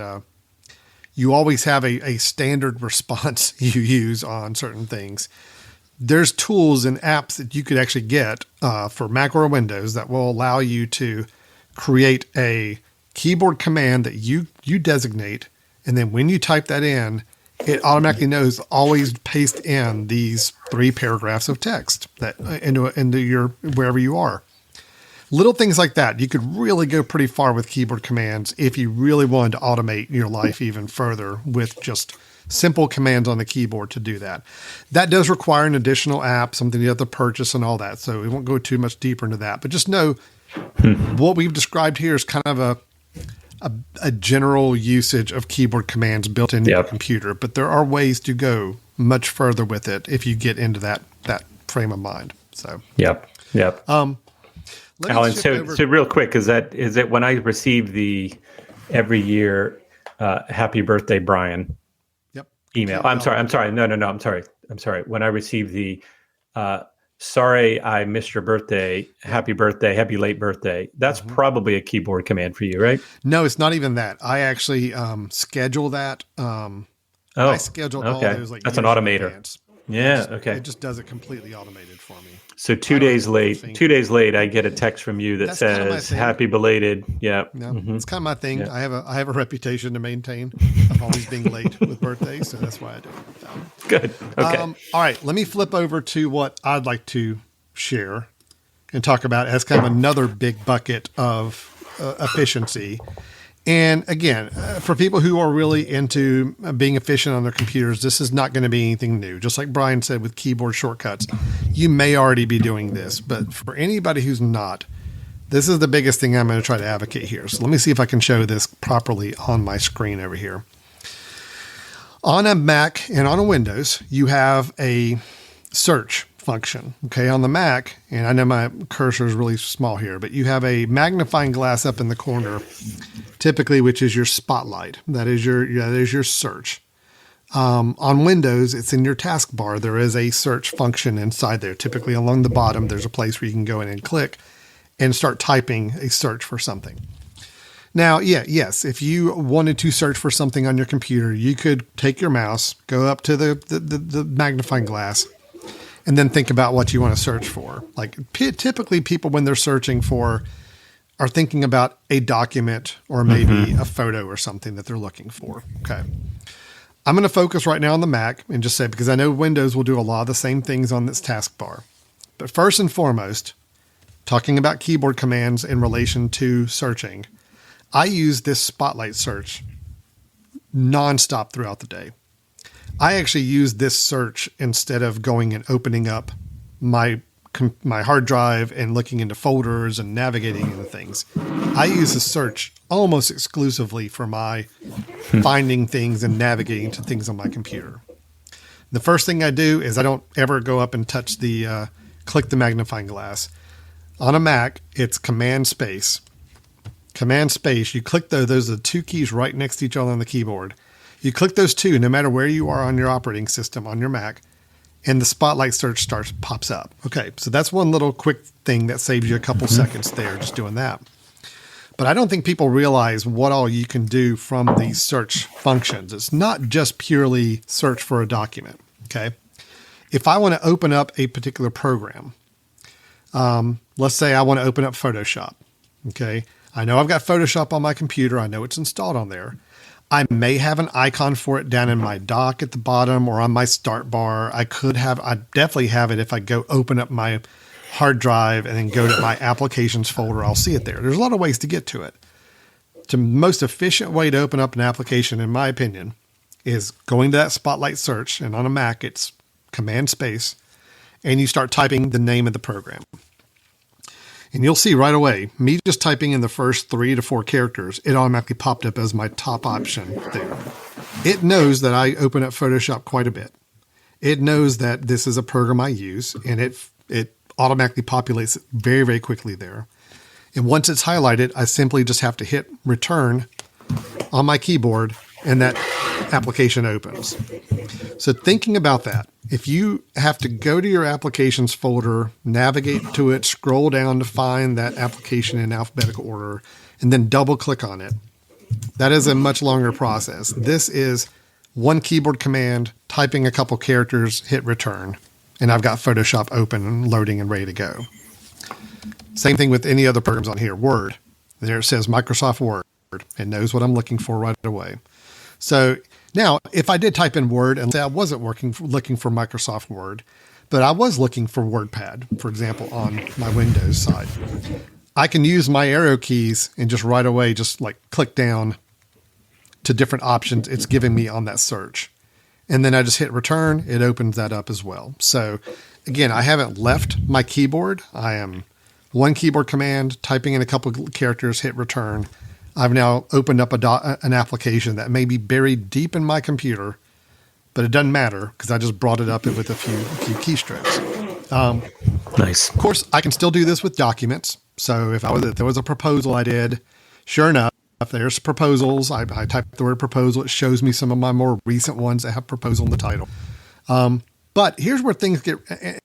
you always have a standard response you use on certain things. There's tools and apps that you could actually get for Mac or Windows that will allow you to create a keyboard command that you designate. And then when you type that in, it automatically knows always paste in these 3 paragraphs of text that into your wherever you are. Little things like that. You could really go pretty far with keyboard commands if you really wanted to automate your life even further with just simple commands on the keyboard to do that. That does require an additional app, something you have to purchase and all that. So we won't go too much deeper into that, but just know what we've described here is kind of a general usage of keyboard commands built into your computer, but there are ways to go much further with it if you get into that frame of mind. So, Alan, so real quick, is that when I receive the every year, happy birthday, Brian email. I'm sorry. No. I'm sorry. When I receive the, sorry, I missed your birthday, happy late birthday. That's probably a keyboard command for you, right? No, it's not even that. I actually schedule that. I schedule all those like that's an automator. It just does it completely automated for me. So 2 days late, I get a text from you that says happy belated. Yeah. No, it's kind of my thing. Yeah. I have a reputation to maintain of always being late with birthdays. So that's why I do it. Good. Okay. All right. Let me flip over to what I'd like to share and talk about as kind of another big bucket of efficiency. And again, for people who are really into being efficient on their computers, this is not going to be anything new. Just like Brian said with keyboard shortcuts, you may already be doing this, but for anybody who's not, this is the biggest thing I'm going to try to advocate here. So let me see if I can show this properly on my screen over here. On a Mac and on a Windows, you have a search function. Okay, on the Mac, and I know my cursor is really small here, but you have a magnifying glass up in the corner, typically, which is your spotlight. That is your search. On Windows, it's in your taskbar. There is a search function inside there. Typically, along the bottom, there's a place where you can go in and click and start typing a search for something. Now, yes, if you wanted to search for something on your computer, you could take your mouse, go up to the magnifying glass, and then think about what you want to search for. Like typically people, when they're searching for, are thinking about a document or maybe a photo or something that they're looking for. Okay. I'm going to focus right now on the Mac and just say, because I know Windows will do a lot of the same things on this taskbar. But first and foremost, talking about keyboard commands in relation to searching, I use this Spotlight search nonstop throughout the day. I actually use this search instead of going and opening up my hard drive and looking into folders and navigating into things. I use the search almost exclusively for my finding things and navigating to things on my computer. The first thing I do is I don't ever go up and touch click the magnifying glass. On a Mac, it's Command Space. Command Space, you click those are the two keys right next to each other on the keyboard. You click those two, no matter where you are on your operating system, on your Mac, and the Spotlight search pops up. Okay, so that's one little quick thing that saves you a couple seconds there just doing that. But I don't think people realize what all you can do from these search functions. It's not just purely search for a document, okay? If I want to open up a particular program, let's say I want to open up Photoshop, okay? I know I've got Photoshop on my computer. I know it's installed on there. I may have an icon for it down in my dock at the bottom or on my start bar. I definitely have it if I go open up my hard drive and then go to my applications folder. I'll see it there. There's a lot of ways to get to it. The most efficient way to open up an application, in my opinion, is going to that Spotlight search, and on a Mac, it's Command Space, and you start typing the name of the program. And you'll see right away, me just typing in the first 3 to 4 characters, it automatically popped up as my top option there. It knows that I open up Photoshop quite a bit. It knows that this is a program I use, and it automatically populates it very, very quickly there. And once it's highlighted, I simply just have to hit return on my keyboard, and that application opens. So thinking about that, if you have to go to your applications folder, navigate to it, scroll down to find that application in alphabetical order, and then double click on it, that is a much longer process. This is one keyboard command, typing a couple characters, hit return, and I've got Photoshop open and loading and ready to go. Same thing with any other programs on here. Word, there it says Microsoft Word. It knows what I'm looking for right away. So now, if I did type in Word and say I wasn't looking for Microsoft Word, but I was looking for WordPad, for example, on my Windows side, I can use my arrow keys and just right away just like click down to different options it's giving me on that search. And then I just hit return. It opens that up as well. So again, I haven't left my keyboard. I am one keyboard command, typing in a couple of characters, hit return. I've now opened up an application that may be buried deep in my computer, but it doesn't matter because I just brought it up with a few keystrokes. Nice. Of course, I can still do this with documents. So if there was a proposal I did, sure enough, if there's proposals, I type the word proposal. It shows me some of my more recent ones that have proposal in the title. But here's where things get,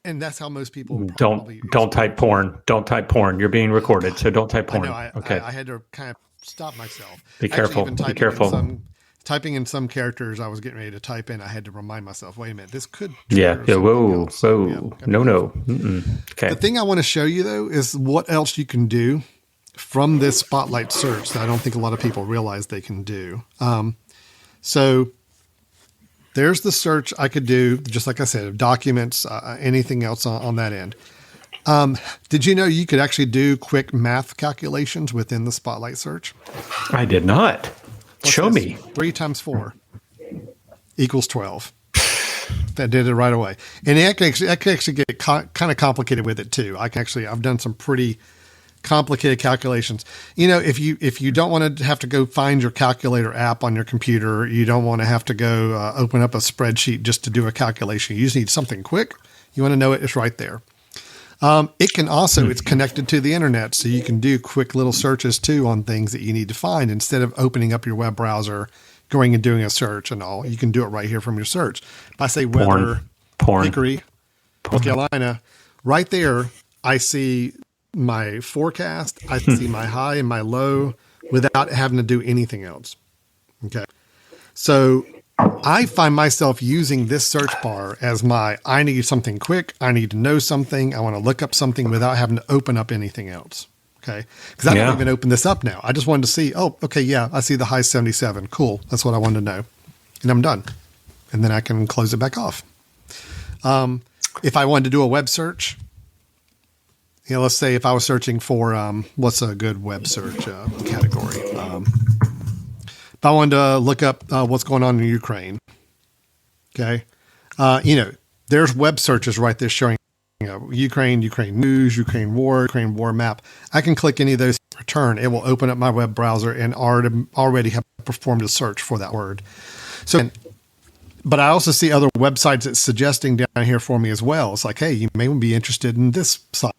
and that's how most people don't type porn. Don't type porn. You're being recorded, so don't type porn. Okay. I had to kind of stop myself. Be careful. Be careful. Typing in some characters I was getting ready to type in, I had to remind myself, wait a minute, this could. Yeah. Whoa. No. Okay. The thing I want to show you, though, is what else you can do from this Spotlight search that I don't think a lot of people realize they can do. So there's the search I could do, just like I said, documents, anything else on that end. Did you know you could actually do quick math calculations within the Spotlight search? I did not. Show me. 3 times 4 equals 12. That did it right away. And I can actually get kind of complicated with it too. I've done some pretty complicated calculations. You know, if you don't want to have to go find your calculator app on your computer, you don't want to have to go open up a spreadsheet just to do a calculation. You just need something quick. You want to know it's right there. It can also, it's connected to the internet, so you can do quick little searches too on things that you need to find instead of opening up your web browser, going and doing a search and all. You can do it right here from your search. If I say weather, Hickory, North Carolina, right there, I see my forecast. I see my high and my low without having to do anything else. Okay. So I find myself using this search bar as I need something quick. I need to know something. I want to look up something without having to open up anything else. Okay. Because I don't even open this up now. I just wanted to see, I see the high 77. Cool. That's what I wanted to know. And I'm done. And then I can close it back off. If I wanted to do a web search, let's say if I was searching for what's a good web search category. If I wanted to look up what's going on in Ukraine, okay, there's web searches right there showing Ukraine news, Ukraine war map. I can click any of those in return. It will open up my web browser and already have performed a search for that word. So, but I also see other websites that's suggesting down here for me as well. It's like, hey, you may be interested in this site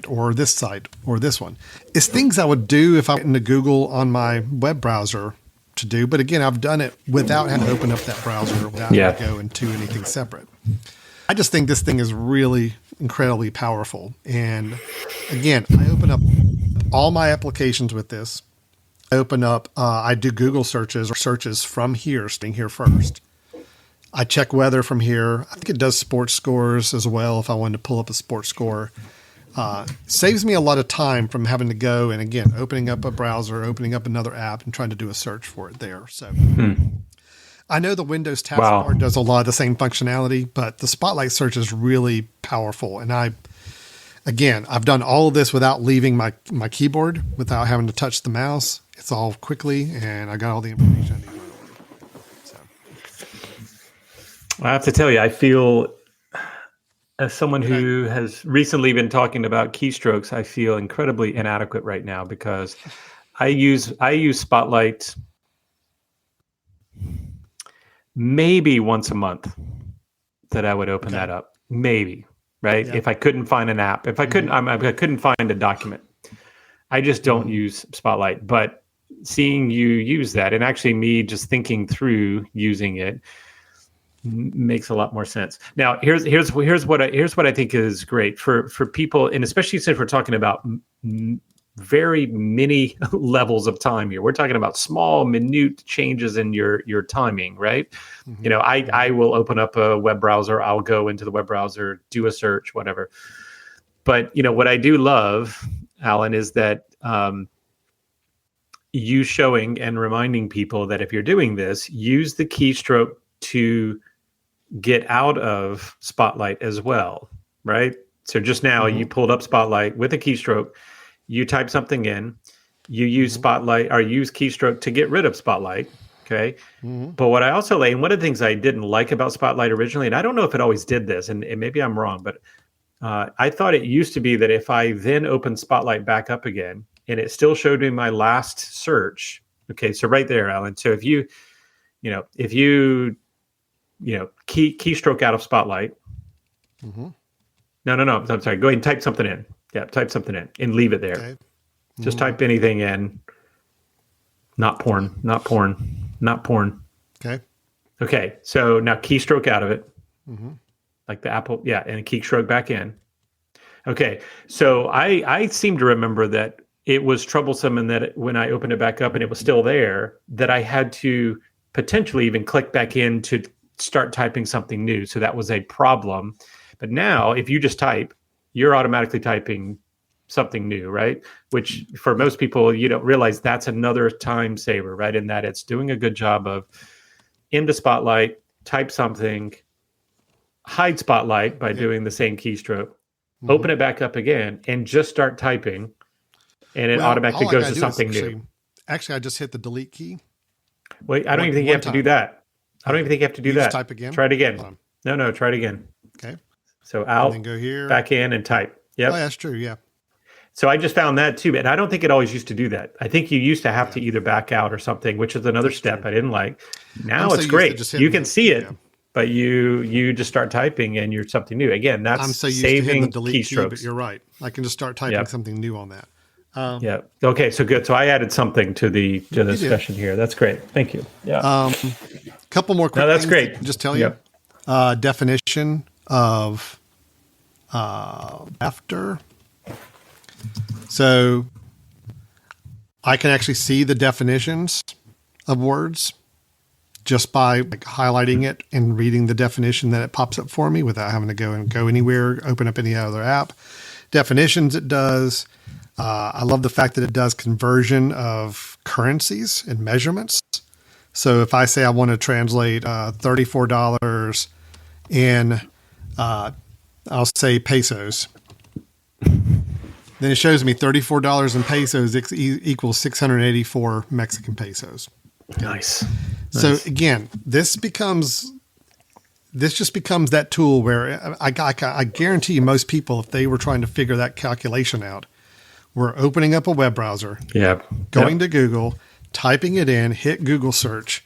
or this site or this one. It's things I would do if I went into Google on my web browser to do. But again, I've done it without having to open up that browser, without having to go into anything separate. I just think this thing is really incredibly powerful. And again, I open up all my applications with this. I open up, I do Google searches or searches from here, staying here first. I check weather from here. I think it does sports scores as well if I wanted to pull up a sports score. Saves me a lot of time from having to go and, again, opening up a browser, opening up another app and trying to do a search for it there. So I know the Windows taskbar does a lot of the same functionality, but the Spotlight search is really powerful. And I've done all of this without leaving my keyboard, without having to touch the mouse. It's all quickly, and I got all the information I need. So. I have to tell you, I feel, as someone who has recently been talking about keystrokes, I feel incredibly inadequate right now because I use Spotlight maybe once a month that I would open that up. Maybe, right? Yeah. If I couldn't find an app, if I couldn't find a document, I just don't use Spotlight. But seeing you use that, and actually me just thinking through using it, makes a lot more sense. Now, here's what I think is great for people, and especially since we're talking about very many levels of time here. We're talking about small, minute changes in your timing, right? Mm-hmm. I will open up a web browser. I'll go into the web browser, do a search, whatever. But what I do love, Alan, is that you showing and reminding people that if you're doing this, use the keystroke to get out of Spotlight as well, right? So just now you pulled up Spotlight with a keystroke, you type something in, you use Spotlight or use keystroke to get rid of Spotlight, okay? But what I also and one of the things I didn't like about Spotlight originally, and I don't know if it always did this, and maybe I'm wrong, but I thought it used to be that if I then opened Spotlight back up again, and it still showed me my last search, okay, so right there, Alan, so if you keystroke out of Spotlight. No, I'm sorry. Go ahead and type something in. Yeah, type something in and leave it there. Okay. Just type anything in. Not porn. Okay, so now keystroke out of it. Like the Apple, and keystroke back in. Okay, so I seem to remember that it was troublesome and that when I opened it back up and it was still there, that I had to potentially even click back in to start typing something new. So that was a problem. But now if you just type, you're automatically typing something new, right? Which for most people, you don't realize that's another time saver, right? In that it's doing a good job of into Spotlight, type something, hide Spotlight by doing the same keystroke, open it back up again, and just start typing. And it automatically goes to something new. Actually, I just hit the delete key. Wait, I don't even think you have to do that. I don't even think you have to do that. Type again. Try it again. No, try it again. Okay. So out, and then go here, back in, and type. Yep. Oh, that's true. Yeah. So I just found that too, and I don't think it always used to do that. I think you used to have to either back out or something, which is another step I didn't like. Now it's great. You can see it, but you just start typing and you're something new. Again, that's I'm so used saving to hitting the delete key, keystrokes. but you're right. I can just start typing something new on that. Okay. So good. So I added something to the discussion here. That's great. Thank you. Yeah. Couple more quick that's things great. to just tell you. Definition of after. So I can actually see the definitions of words just by highlighting it and reading the definition that it pops up for me without having to go anywhere, open up any other app. Definitions it does. I love the fact that it does conversion of currencies and measurements. So if I say I want to translate $34 in, I'll say pesos. Then it shows me $34 in pesos equals 684 Mexican pesos. Nice. So again, this just becomes that tool where I guarantee you most people, if they were trying to figure that calculation out, were opening up a web browser, going to Google, typing it in, hit Google search,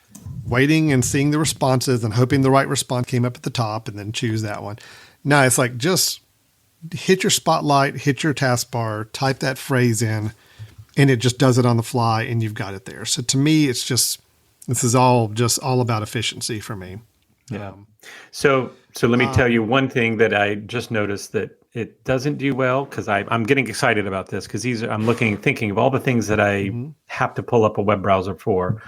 waiting and seeing the responses and hoping the right response came up at the top and then choose that one. No, it's like just hit your Spotlight, hit your taskbar, type that phrase in, and it just does it on the fly and you've got it there. So to me, it's just, this is all about efficiency for me. Yeah. So let me tell you one thing that I just noticed that it doesn't do well, because I'm getting excited about this, because I'm thinking of all the things that I have to pull up a web browser for.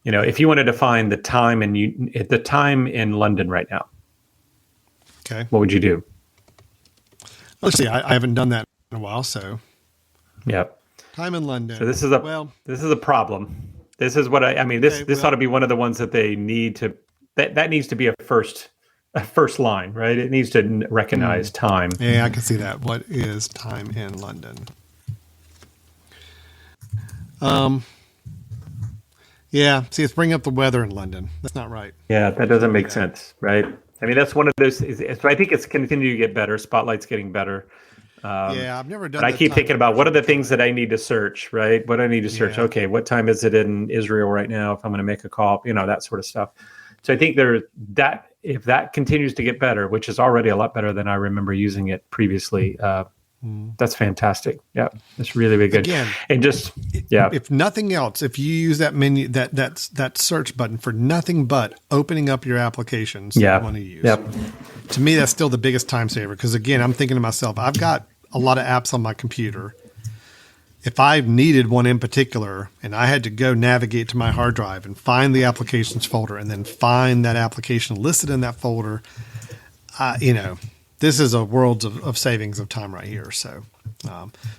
You know, if you wanted to find the time in London right now, okay, what would you do? Let's see. I haven't done that in a while, so time in London. So this is a problem. This is what this ought to be one of the ones that they need to. That needs to be a first line, right? It needs to recognize time. Yeah, I can see that. What is time in London? Yeah, see, it's bringing up the weather in London. That's not right. Yeah, that doesn't make sense, right? I mean, that's one of those. So I think it's continuing to get better. Spotlight's getting better. I've never done. But I keep thinking about what are the things that I need to search, right? What do I need to search? Okay, what time is it in Israel right now? If I'm going to make a call, that sort of stuff. So I think if that continues to get better, which is already a lot better than I remember using it previously, that's fantastic. Yeah, that's really, really good. Again, and if nothing else, if you use that menu, that search button for nothing but opening up your applications that you want to use. Yep. To me, that's still the biggest time saver, because again, I'm thinking to myself, I've got a lot of apps on my computer. If I needed one in particular and I had to go navigate to my hard drive and find the applications folder and then find that application listed in that folder, this is a world of savings of time right here. So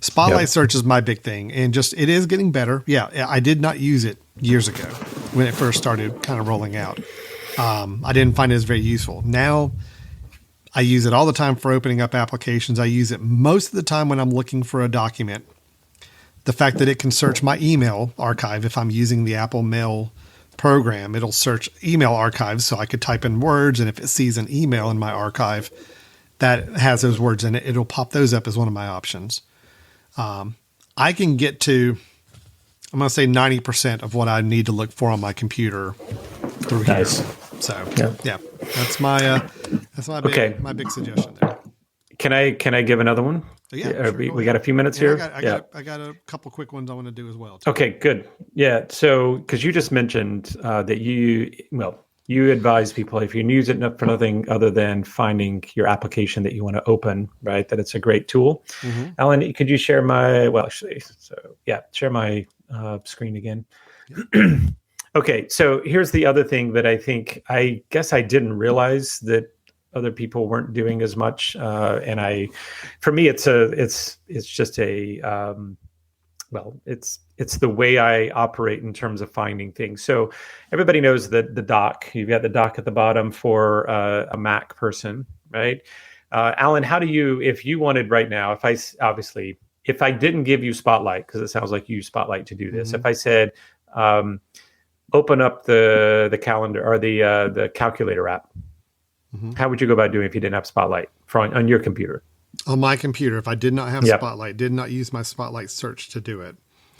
Spotlight search is my big thing, and it is getting better. Yeah, I did not use it years ago when it first started kind of rolling out. I didn't find it as very useful. Now I use it all the time for opening up applications. I use it most of the time when I'm looking for a document. The fact that it can search my email archive, if I'm using the Apple Mail program, it'll search email archives, so I could type in words, and if it sees an email in my archive that has those words in it, it'll pop those up as one of my options. I can get to, I'm going to say 90% of what I need to look for on my computer through here. So that's my my big suggestion there. Can I give another one? Yeah, we got a few minutes here. I got a couple quick ones I want to do as well, too. Okay, good. Yeah. So, because you just mentioned that you advise people, if you use it for nothing other than finding your application that you want to open, right, that it's a great tool. Mm-hmm. Alan, could you share share my screen again? Yeah. Okay. So here's the other thing that I guess I didn't realize that other people weren't doing as much. For me, it's just it's the way I operate in terms of finding things. So everybody knows that the dock, you've got the dock at the bottom for a Mac person, right? Alan, how do you, if you wanted right now, if I didn't give you Spotlight, because it sounds like you use Spotlight to do this. Mm-hmm. If I said, open up the calendar or the calculator app, mm-hmm. How would you go about doing it if you didn't have Spotlight on your computer? On my computer, if I did not have Spotlight, did not use my Spotlight search to do it.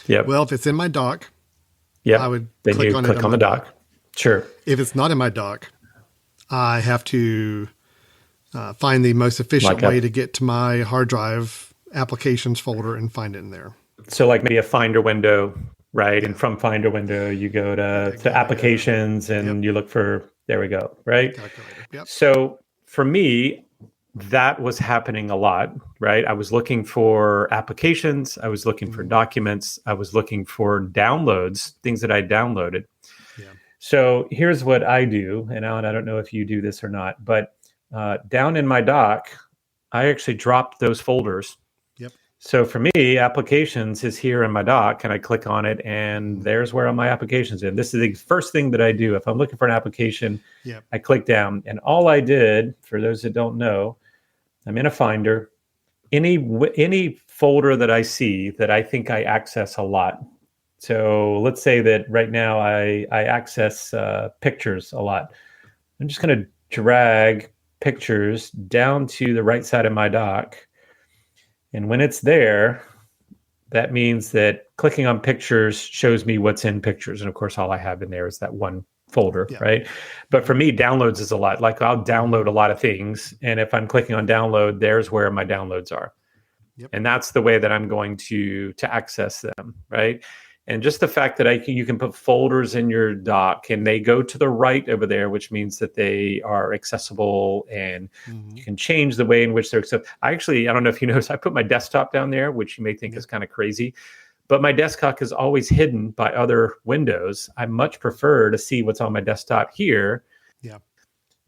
Yeah. Well, if it's in my dock, I would click on the dock. Sure. If it's not in my dock, I have to find the most efficient way to get to my hard drive applications folder and find it in there. So like maybe a Finder window, right? Yeah. And from Finder window, you go to applications and you look for, there we go, right? Calculator. Yep. So for me, that was happening a lot, right? I was looking for applications. I was looking for documents. I was looking for downloads, things that I downloaded. Yeah. So here's what I do. And Alan, I don't know if you do this or not, but down in my dock, I actually dropped those folders. Yep. So for me, applications is here in my dock, and I click on it, and there's where all my applications are. This is the first thing that I do. If I'm looking for an application, I click down. And all I did, for those that don't know, I'm in a Finder. any folder that I see that I think I access a lot. So let's say that right now I access pictures a lot. I'm just going to drag pictures down to the right side of my dock. And when it's there, that means that clicking on pictures shows me what's in pictures. And of course, all I have in there is that one folder, right? But for me, downloads is a lot. Like I'll download a lot of things. And if I'm clicking on download, there's where my downloads are. And that's the way that I'm going to access them, right? And just the fact that you can put folders in your dock and they go to the right over there, which means that they are accessible and you can change the way in which they're accessible. I don't know if you noticed, I put my desktop down there, which you may think is kind of crazy, but my desktop is always hidden by other windows. I much prefer to see what's on my desktop here.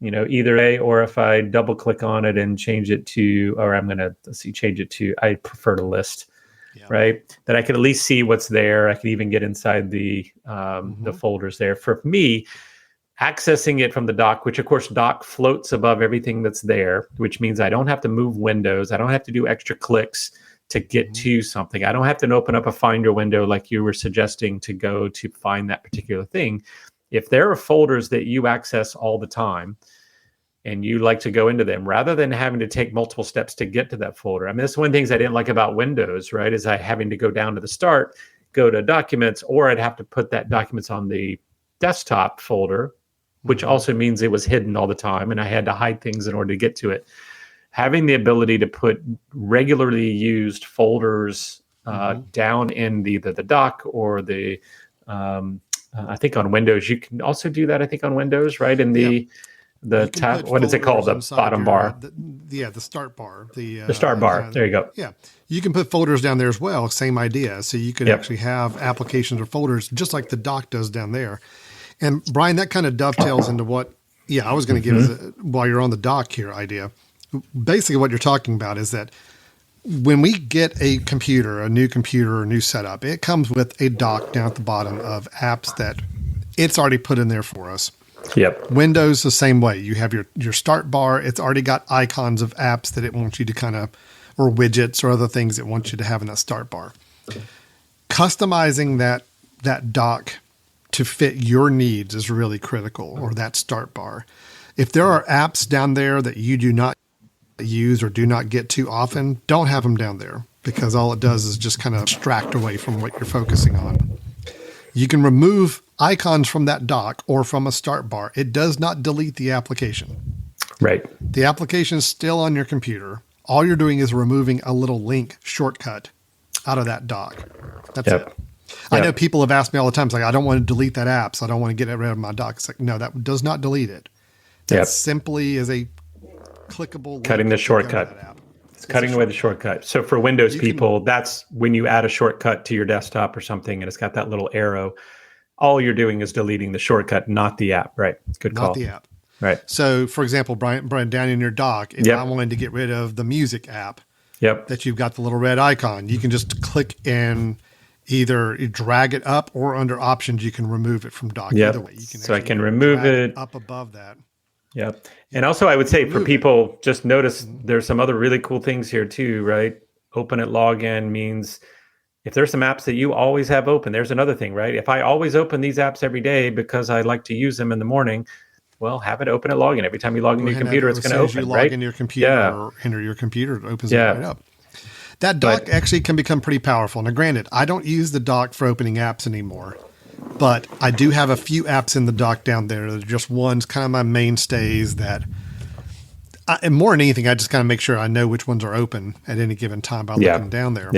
Either way, or if I double click on it and change it to, or I'm going to change it to, I prefer to list. Right, that I could at least see what's there. I could even get inside the folders there. For me, accessing it from the dock, which of course dock floats above everything that's there, which means I don't have to move windows. I don't have to do extra clicks to get to something. I don't have to open up a Finder window like you were suggesting to go to find that particular thing. If there are folders that you access all the time, and you like to go into them rather than having to take multiple steps to get to that folder. I mean, that's one of the things I didn't like about Windows, right? Is I having to go down to the start, go to documents, or I'd have to put that documents on the desktop folder, which also means it was hidden all the time. And I had to hide things in order to get to it. Having the ability to put regularly used folders down in either the dock or the, I think on Windows, you can also do that. I think on Windows, right? In the tab, what is it called? The bottom bar. The start bar. The start bar. There you go. Yeah. You can put folders down there as well. Same idea. So you could actually have applications or folders just like the dock does down there. And Brian, that kind of dovetails into what, I was going to give while you're on the dock here idea. Basically what you're talking about is that when we get a new computer or new setup, it comes with a dock down at the bottom of apps that it's already put in there for us. Windows the same way. You have your start bar. It's already got icons of apps that it wants you to or widgets or other things it wants you to have in that start bar. Customizing that dock to fit your needs is really critical, or that start bar. If there are apps down there that you do not use or do not get to often, don't have them down there, because all it does is just kind of distract away from what you're focusing on. You can remove icons from that dock or from a start bar. It does not delete the application. Right. The application is still on your computer. All you're doing is removing a little link shortcut out of that dock. That's it. I know people have asked me all the time, it's like, I don't want to delete that app, so I don't want to get rid of my dock. It's like, no, that does not delete it. That simply is a clickable cutting the shortcut. It's cutting away the shortcut. So for Windows people, that's when you add a shortcut to your desktop or something, and it's got that little arrow. All you're doing is deleting the shortcut, not the app. Right. Good call. Not the app. Right. So, for example, Brian, down in your dock, if I wanted to get rid of the music app, that you've got the little red icon, you can just click and either drag it up, or under options, you can remove it from dock. Either way, you can. So I can remove it up above that. Yep. And also I would say for people, just notice there's some other really cool things here too, right? Open at login means if there's some apps that you always have open, there's another thing, right? If I always open these apps every day because I like to use them in the morning, well, have it open at login. Every time you log into your computer, it's going to open, right? Log in your computer or enter your computer, it opens it right up. That dock actually can become pretty powerful. Now, granted, I don't use the dock for opening apps anymore, but I do have a few apps in the dock down there that are just ones, kind of my mainstays that, and more than anything, I just kind of make sure I know which ones are open at any given time by looking down there.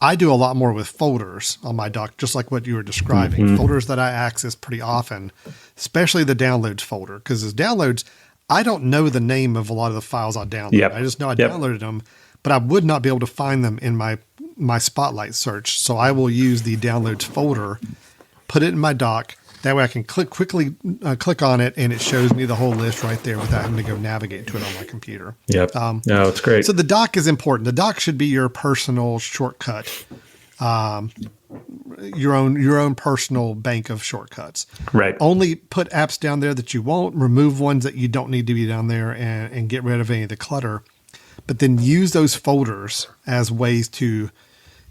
I do a lot more with folders on my dock, just like what you were describing. Folders that I access pretty often, especially the downloads folder, because as downloads, I don't know the name of a lot of the files I download. I just know I downloaded them, but I would not be able to find them in my Spotlight search. So I will use the downloads folder, put it in my dock. That way I can quickly click on it, and it shows me the whole list right there without having to go navigate to it on my computer. No, it's great. So the dock is important. The dock should be your personal shortcut, your own personal bank of shortcuts. Right. Only put apps down there that you won't. Remove ones that you don't need to be down there, and get rid of any of the clutter. but then use those folders as ways to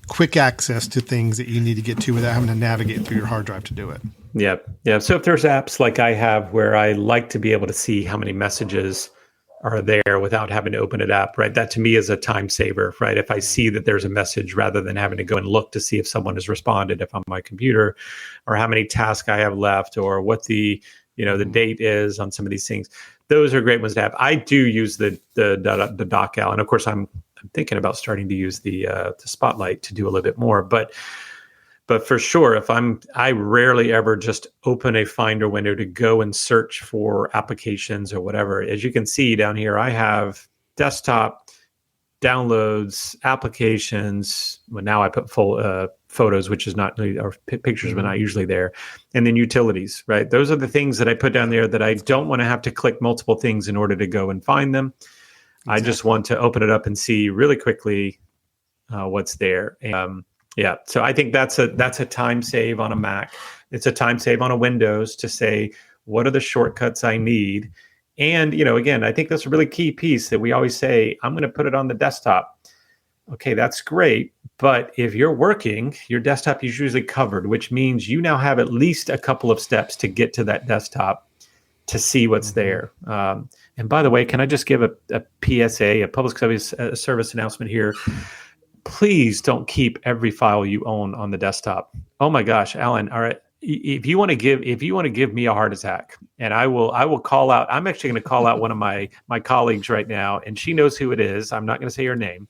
quick access to things that you need to get to without having to navigate through your hard drive to do it. Yep. Yeah. So if there's apps like I have where I like to be able to see how many messages are there without having to open it up, right? That to me is a time saver, right? If I see that there's a message rather than having to go and look to see if someone has responded, if I'm on my computer, or how many tasks I have left, or what the date is on some of these things. Those are great ones to have. I do use the DocAL, and of course I'm thinking about starting to use the Spotlight to do a little bit more, but for sure, I rarely ever just open a Finder window to go and search for applications or whatever. As you can see down here, I have desktop, downloads, applications. Well, now I put photos, which is not, or pictures, but not usually there. And then utilities, right? Those are the things that I put down there that I don't want to have to click multiple things in order to go and find them. Exactly. I just want to open it up and see really quickly what's there. Yeah, so I think that's a time save on a Mac. It's a time save on a Windows to say, what are the shortcuts I need? And, again, I think that's a really key piece that we always say, I'm going to put it on the desktop. Okay, that's great. But if you're working, your desktop is usually covered, which means you now have at least a couple of steps to get to that desktop to see what's there. And by the way, can I just give a PSA, a public service announcement here? Please don't keep every file you own on the desktop. Oh my gosh, Alan! All right, if you want to give me a heart attack, and I will call out. I'm actually going to call out one of my colleagues right now, and she knows who it is. I'm not going to say her name,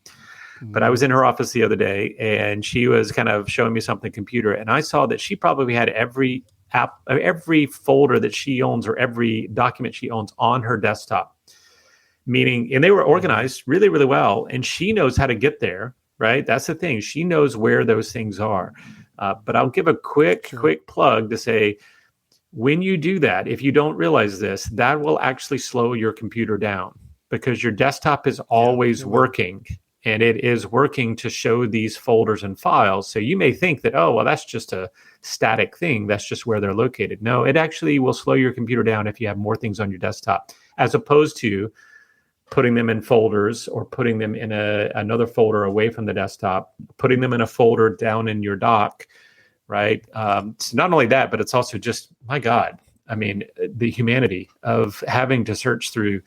but I was in her office the other day, and she was kind of showing me something computer, and I saw that she probably had every app, every folder that she owns, or every document she owns on her desktop. Meaning, and they were organized really, really well, and she knows how to get there. Right. That's the thing. She knows where those things are. But I'll give a quick plug to say, when you do that, if you don't realize this, that will actually slow your computer down because your desktop is always working, and it is working to show these folders and files. So you may think that, oh, well, that's just a static thing. That's just where they're located. No, it actually will slow your computer down if you have more things on your desktop, as opposed to putting them in folders or putting them in another folder away from the desktop, putting them in a folder down in your dock, right? It's not only that, but it's also just, my God, I mean, the humanity of having to search through,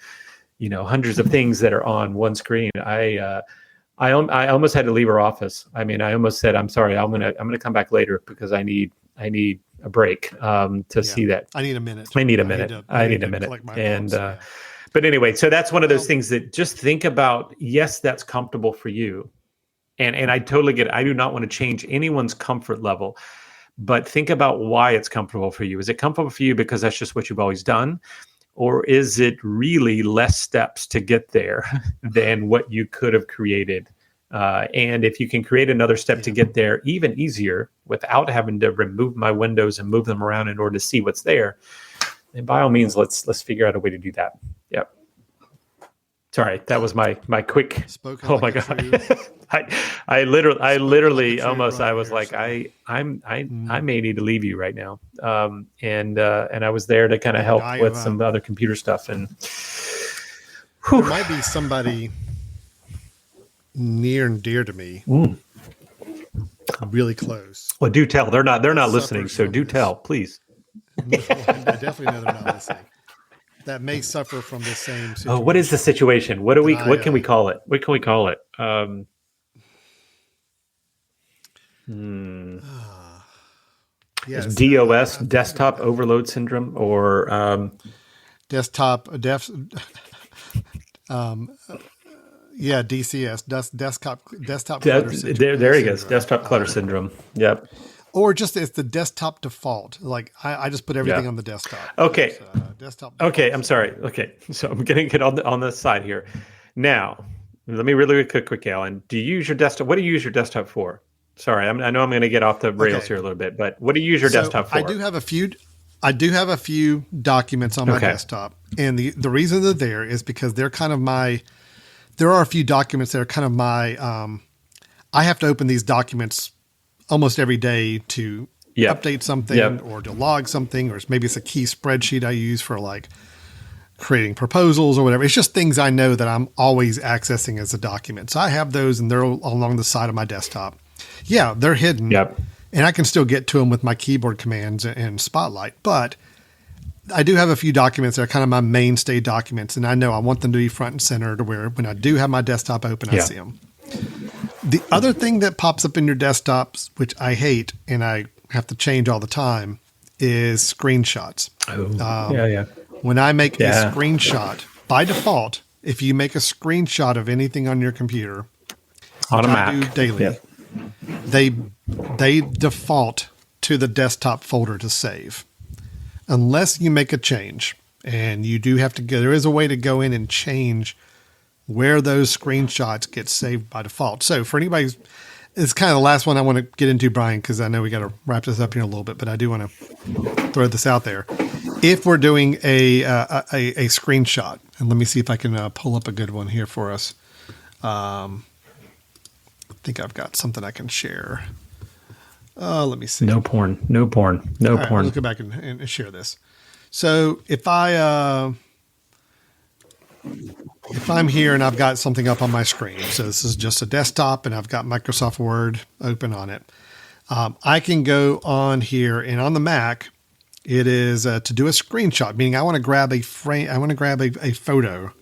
hundreds of things that are on one screen. I almost had to leave her office. I mean, I almost said, I'm sorry, I'm gonna come back later because I need a break to see that. I need a minute. I need a minute. And but anyway, so that's one of those things that just think about. Yes, that's comfortable for you. And I totally get it. I do not want to change anyone's comfort level, but think about why it's comfortable for you. Is it comfortable for you because that's just what you've always done? Or is it really less steps to get there than what you could have created? And if you can create another step to get there even easier without having to remove my windows and move them around in order to see what's there, then by all means, let's figure out a way to do that. Yep. Sorry, that was my quick. Oh my God. I literally almost, I was like, I may need to leave you right now. And I was there to kind of help with some other computer stuff. And there might be somebody near and dear to me, really close. Well, do tell. They're not listening. So do tell, please. I definitely know they're not listening. That may suffer from the same situation. Oh, what is the situation? What can we call it? What can we call it? Yes, DOS, desktop overload syndrome, or desktop DCS, desktop clutter syndrome. There he goes, desktop clutter syndrome. Yep. Or just it's the desktop default. Like I just put everything on the desktop. Okay. Desktop. Okay. I'm sorry. Okay. So I'm going to get on the side here. Now, let me really quick, Alan. Do you use your desktop? What do you use your desktop for? Sorry, I know I'm going to get off the rails here a little bit, but what do you use your desktop for? I do have a few documents on my desktop, and the reason they're there is because they're kind of there are a few documents that are kind of I have to open these documents almost every day to update something or to log something, or maybe it's a key spreadsheet I use for like creating proposals or whatever. It's just things I know that I'm always accessing as a document. So I have those and they're along the side of my desktop. Yeah, they're hidden. Yep. And I can still get to them with my keyboard commands and Spotlight. But I do have a few documents that are kind of my mainstay documents. And I know I want them to be front and center to where when I do have my desktop open, I see them. The other thing that pops up in your desktops, which I hate and I have to change all the time, is screenshots. Yeah. When I make a screenshot, by default, if you make a screenshot of anything on your computer, On a which I Mac. do daily, they default to the desktop folder to save, unless you make a change. And you do have to go. There is a way to go in and change where those screenshots get saved by default. So for anybody, it's kind of the last one I want to get into, Brian, because I know we got to wrap this up here in a little bit, but I do want to throw this out there. If we're doing a screenshot, and let me see if I can pull up a good one here for us. I think I've got something I can share. Let me see. No porn. All right, let's go back and share this. So if I'm here and I've got something up on my screen, so this is just a desktop and I've got Microsoft Word open on it. I can go on here and on the Mac, it is to do a screenshot, meaning I want to grab a frame. I want to grab a photo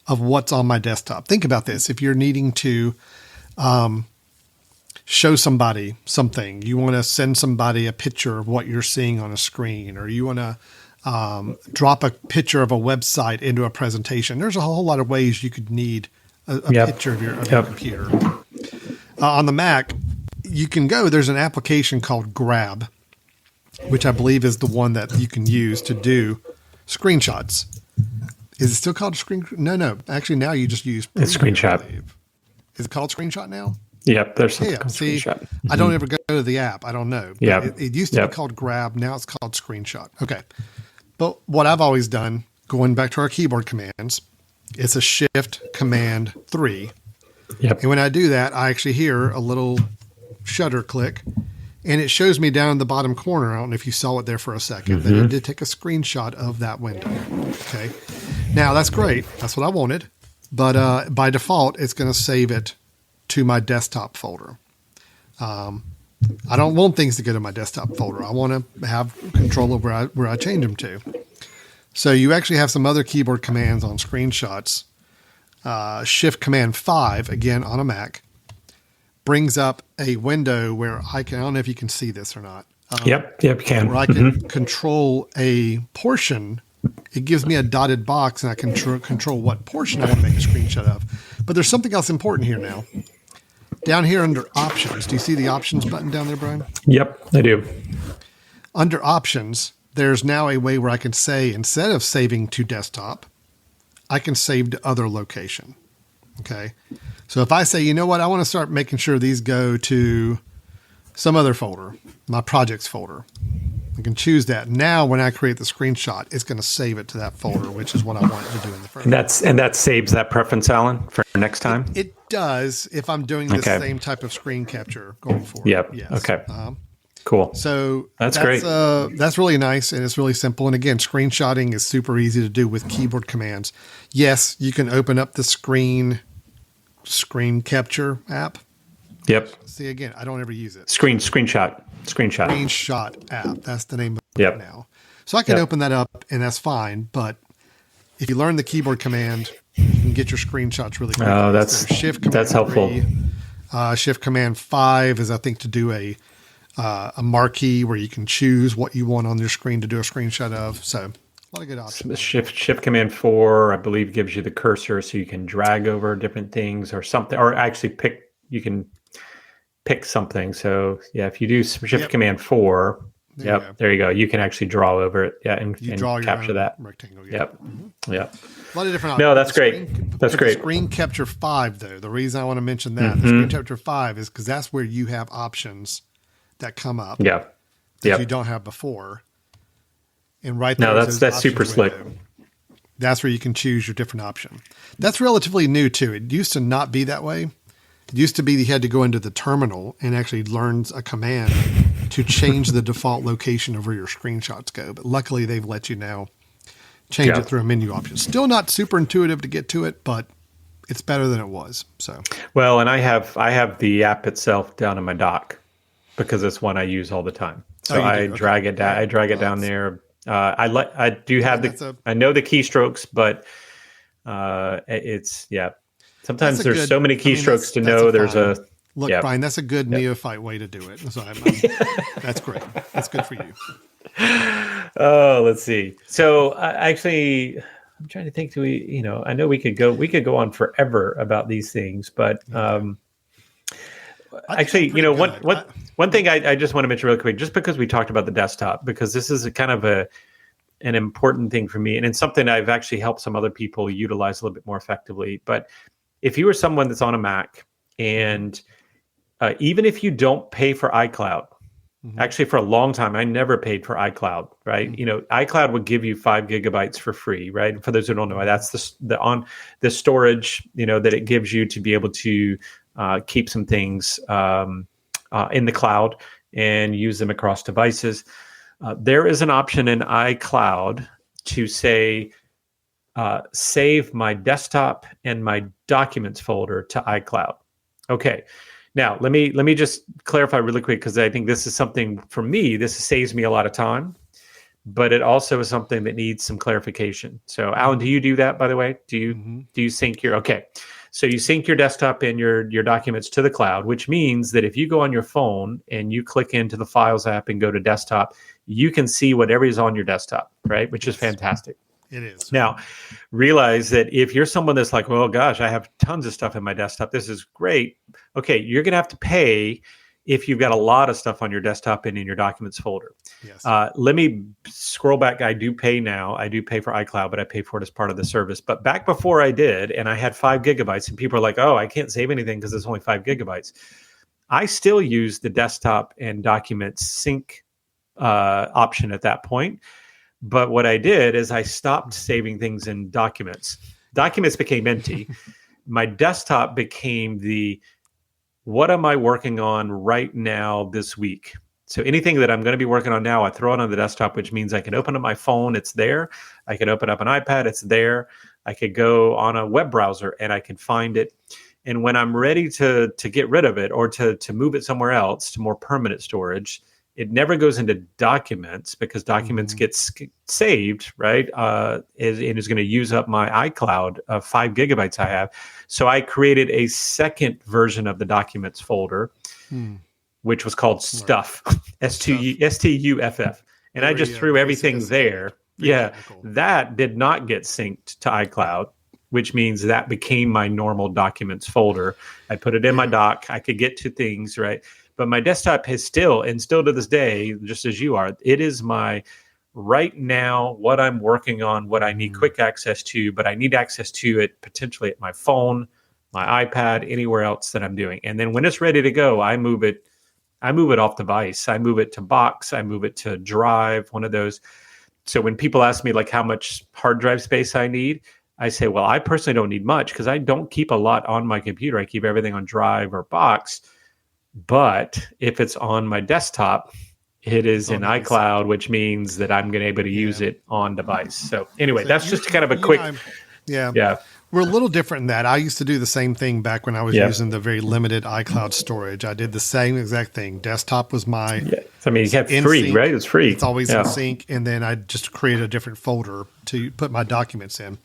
of what's on my desktop. Think about this. If you're needing to show somebody something, you want to send somebody a picture of what you're seeing on a screen, or you want to drop a picture of a website into a presentation. There's a whole lot of ways you could need a picture of your computer. On the Mac, you can go, there's an application called Grab, which I believe is the one that you can use to do screenshots. Is it still called screen? No. Actually, now you just use Screenshot. Is it called Screenshot now? Yep. There's something called See, Screenshot. Mm-hmm. I don't ever go to the app. I don't know. Yeah. It used to be called Grab. Now it's called Screenshot. Okay. But what I've always done, going back to our keyboard commands, it's a Shift Command 3. Yep. And when I do that, I actually hear a little shutter click, and it shows me down in the bottom corner. I don't know if you saw it there for a second, that it did take a screenshot of that window. Okay. Now that's great. That's what I wanted. But by default, it's going to save it to my desktop folder. I don't want things to go to my desktop folder. I want to have control of where I change them to. So you actually have some other keyboard commands on screenshots. Shift Command 5, again on a Mac, brings up a window where I don't know if you can see this or not. Yep, you can. Where I can control a portion. It gives me a dotted box, and I can control what portion I want to make a screenshot of. But there's something else important here now. Down here under Options, do you see the Options button down there, Brian? Yep, I do. Under Options, there's now a way where I can say, instead of saving to desktop, I can save to other location. Okay. So if I say, you know what, I want to start making sure these go to some other folder, my projects folder, I can choose that. Now, when I create the screenshot, it's going to save it to that folder, which is what I want it to do in the first. And that saves that preference, Alan, for next time. It does if I'm doing the same type of screen capture going forward. Yep. Yes. Okay. Cool. So that's great. That's really nice, and it's really simple. And again, screenshotting is super easy to do with keyboard commands. Yes, you can open up the screen capture app. Yep. See, again, I don't ever use it. Screenshot app. That's the name of it Yep. now. So I can open that up, and that's fine. But if you learn the keyboard command, you can get your screenshots really quickly. Oh, that's helpful. 3, Shift Command 5 is, I think, to do a marquee where you can choose what you want on your screen to do a screenshot of. So a lot of good options. Shift Command 4, I believe, gives you the cursor so you can drag over different things or something, or actually you can pick something. So yeah, if you do Shift Command 4, there you go. You can actually draw over it. Yeah. And draw capture that rectangle. Yep. Mm-hmm. Yep. A lot of different options. No, that's great. That's great. Screen Capture 5, though, the reason I want to mention that, the Screen Capture 5 is because that's where you have options that come up that you don't have before. And right there, that's super slick. That's where you can choose your different option. That's relatively new, too. It used to not be that way. It used to be you had to go into the terminal and actually learn a command to change the default location of where your screenshots go. But luckily, they've let you now change Yeah. it through a menu option. Still not super intuitive to get to it, but it's better than it was. So, Well, and I have the app itself down in my dock because it's one I use all the time. So you do? I Okay. drag it down. Yeah. I drag it down That's- there. I do have that's a- I know the keystrokes, but it's Sometimes That's a there's good- so many I mean, keystrokes to that's know a there's fine- a Look, yeah. Brian, that's a good neophyte way to do it. So that's great. That's good for you. Oh, let's see. So actually, I'm trying to think. Do we? I know we could go on forever about these things, but actually, pretty good. one thing I just want to mention real quick, just because we talked about the desktop, because this is a kind of an important thing for me, and it's something I've actually helped some other people utilize a little bit more effectively. But if you are someone that's on a Mac, and even if you don't pay for iCloud. Actually, for a long time, I never paid for iCloud, right? iCloud would give you 5 gigabytes for free, right? For those who don't know, that's the storage, that it gives you to be able to keep some things in the cloud and use them across devices. There is an option in iCloud to say, save my desktop and my documents folder to iCloud. Okay. Now, let me just clarify really quick, because I think this is something, for me, this saves me a lot of time, but it also is something that needs some clarification. So, Alan, do you do that, by the way? Do you sync your, okay. So you sync your desktop and your documents to the cloud, which means that if you go on your phone and you click into the Files app and go to desktop, you can see whatever is on your desktop, right? Which is fantastic. It is. Now, realize that if you're someone that's like, well, gosh, I have tons of stuff in my desktop, this is great. Okay, you're going to have to pay if you've got a lot of stuff on your desktop and in your documents folder. Yes. Let me scroll back. I do pay now. I do pay for iCloud, but I pay for it as part of the service. But back before I did, and I had 5 gigabytes, and people are like, oh, I can't save anything because it's only 5 gigabytes. I still use the desktop and documents sync option at that point. But what I did is I stopped saving things in documents. Documents became empty. My desktop became what am I working on right now this week? So anything that I'm going to be working on now, I throw it on the desktop, which means I can open up my phone, it's there. I can open up an iPad, it's there. I could go on a web browser and I can find it. And when I'm ready to get rid of it or to move it somewhere else to more permanent storage, it never goes into documents because documents get saved, right? It is going to use up my iCloud of 5 gigabytes I have. So I created a second version of the documents folder, which was called Stuff, STUFF. And I just threw everything there. Yeah, technical. that did not get synced to iCloud, which means that became my normal documents folder. I put it in my dock. I could get to things, right? But my desktop has still to this day, just as you are, it is my right now, what I'm working on, what I need quick access to, but I need access to it potentially at my phone, my iPad, anywhere else that I'm doing. And then when it's ready to go, I move it off device. I move it to Box. I move it to Drive, one of those. So when people ask me like how much hard drive space I need, I say, well, I personally don't need much because I don't keep a lot on my computer. I keep everything on Drive or Box. But if it's on my desktop, it is in iCloud, which means that I'm going to be able to use it on device. So anyway, that's just kind of a quick. Yeah. We're a little different in that. I used to do the same thing back when I was using the very limited iCloud storage. I did the same exact thing. Desktop was my. Yeah. I mean, you have free, sync, right? It's free. It's always in sync, and then I just create a different folder to put my documents in.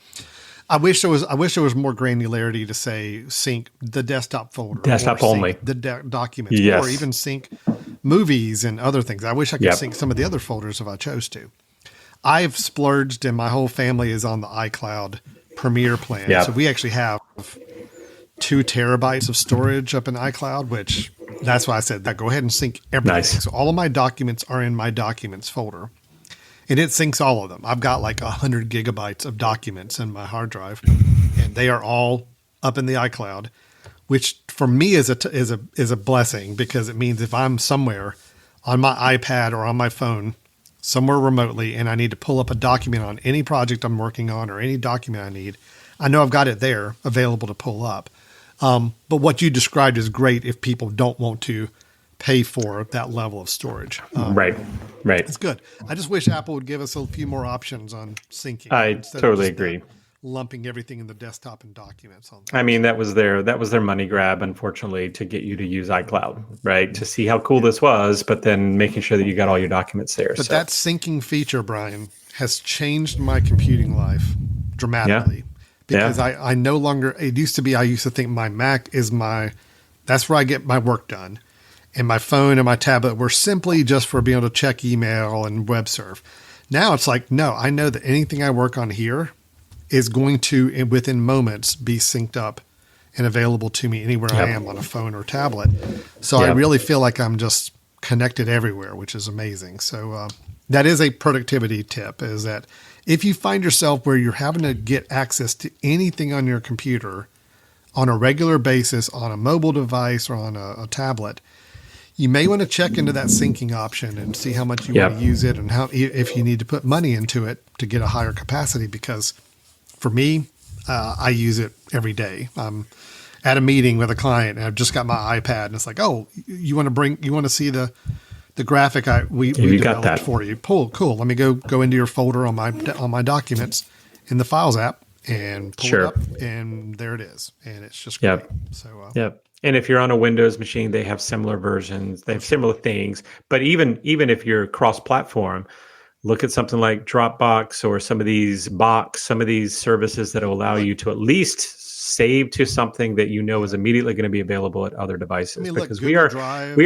I wish there was more granularity to say sync the desktop folder, desktop only, the documents, or even sync movies and other things. I wish I could sync some of the other folders if I chose to. I've splurged, and my whole family is on the iCloud Premier plan. So we actually have 2 terabytes of storage up in iCloud, which that's why I said that. Go ahead and sync everything. Nice. So all of my documents are in my documents folder. And it syncs all of them. I've got like 100 gigabytes of documents in my hard drive, and they are all up in the iCloud, which for me is a blessing because it means if I'm somewhere on my iPad or on my phone, somewhere remotely, and I need to pull up a document on any project I'm working on or any document I need, I know I've got it there available to pull up. But what you described is great if people don't want to pay for that level of storage. Right. It's good. I just wish Apple would give us a few more options on syncing. I instead totally of just agree. lumping everything in the desktop and documents on. I mean, that was their money grab, unfortunately, to get you to use iCloud, right? To see how cool this was, but then making sure that you got all your documents there. But that syncing feature, Brian, has changed my computing life dramatically. Because I no longer, it used to be, I used to think my Mac is that's where I get my work done. And my phone and my tablet were simply just for being able to check email and web surf. Now it's like, no, I know that anything I work on here is going to, within moments, be synced up and available to me anywhere I am on a phone or tablet. So I really feel like I'm just connected everywhere, which is amazing. So that is a productivity tip, is that if you find yourself where you're having to get access to anything on your computer on a regular basis, on a mobile device or on a tablet, you may want to check into that syncing option and see how much you want to use it and how, if you need to put money into it to get a higher capacity. Because for me, I use it every day. I'm at a meeting with a client and I've just got my iPad and it's like, oh, you want to see the graphic we developed for you. Cool. Let me go into your folder on my documents in the Files app and pull it up, and there it is. And it's just great. So And if you're on a Windows machine, they have similar versions. They have similar things. But even if you're cross-platform, look at something like Dropbox or some of these services that will allow you to at least save to something that you know is immediately going to be available at other devices. Because we are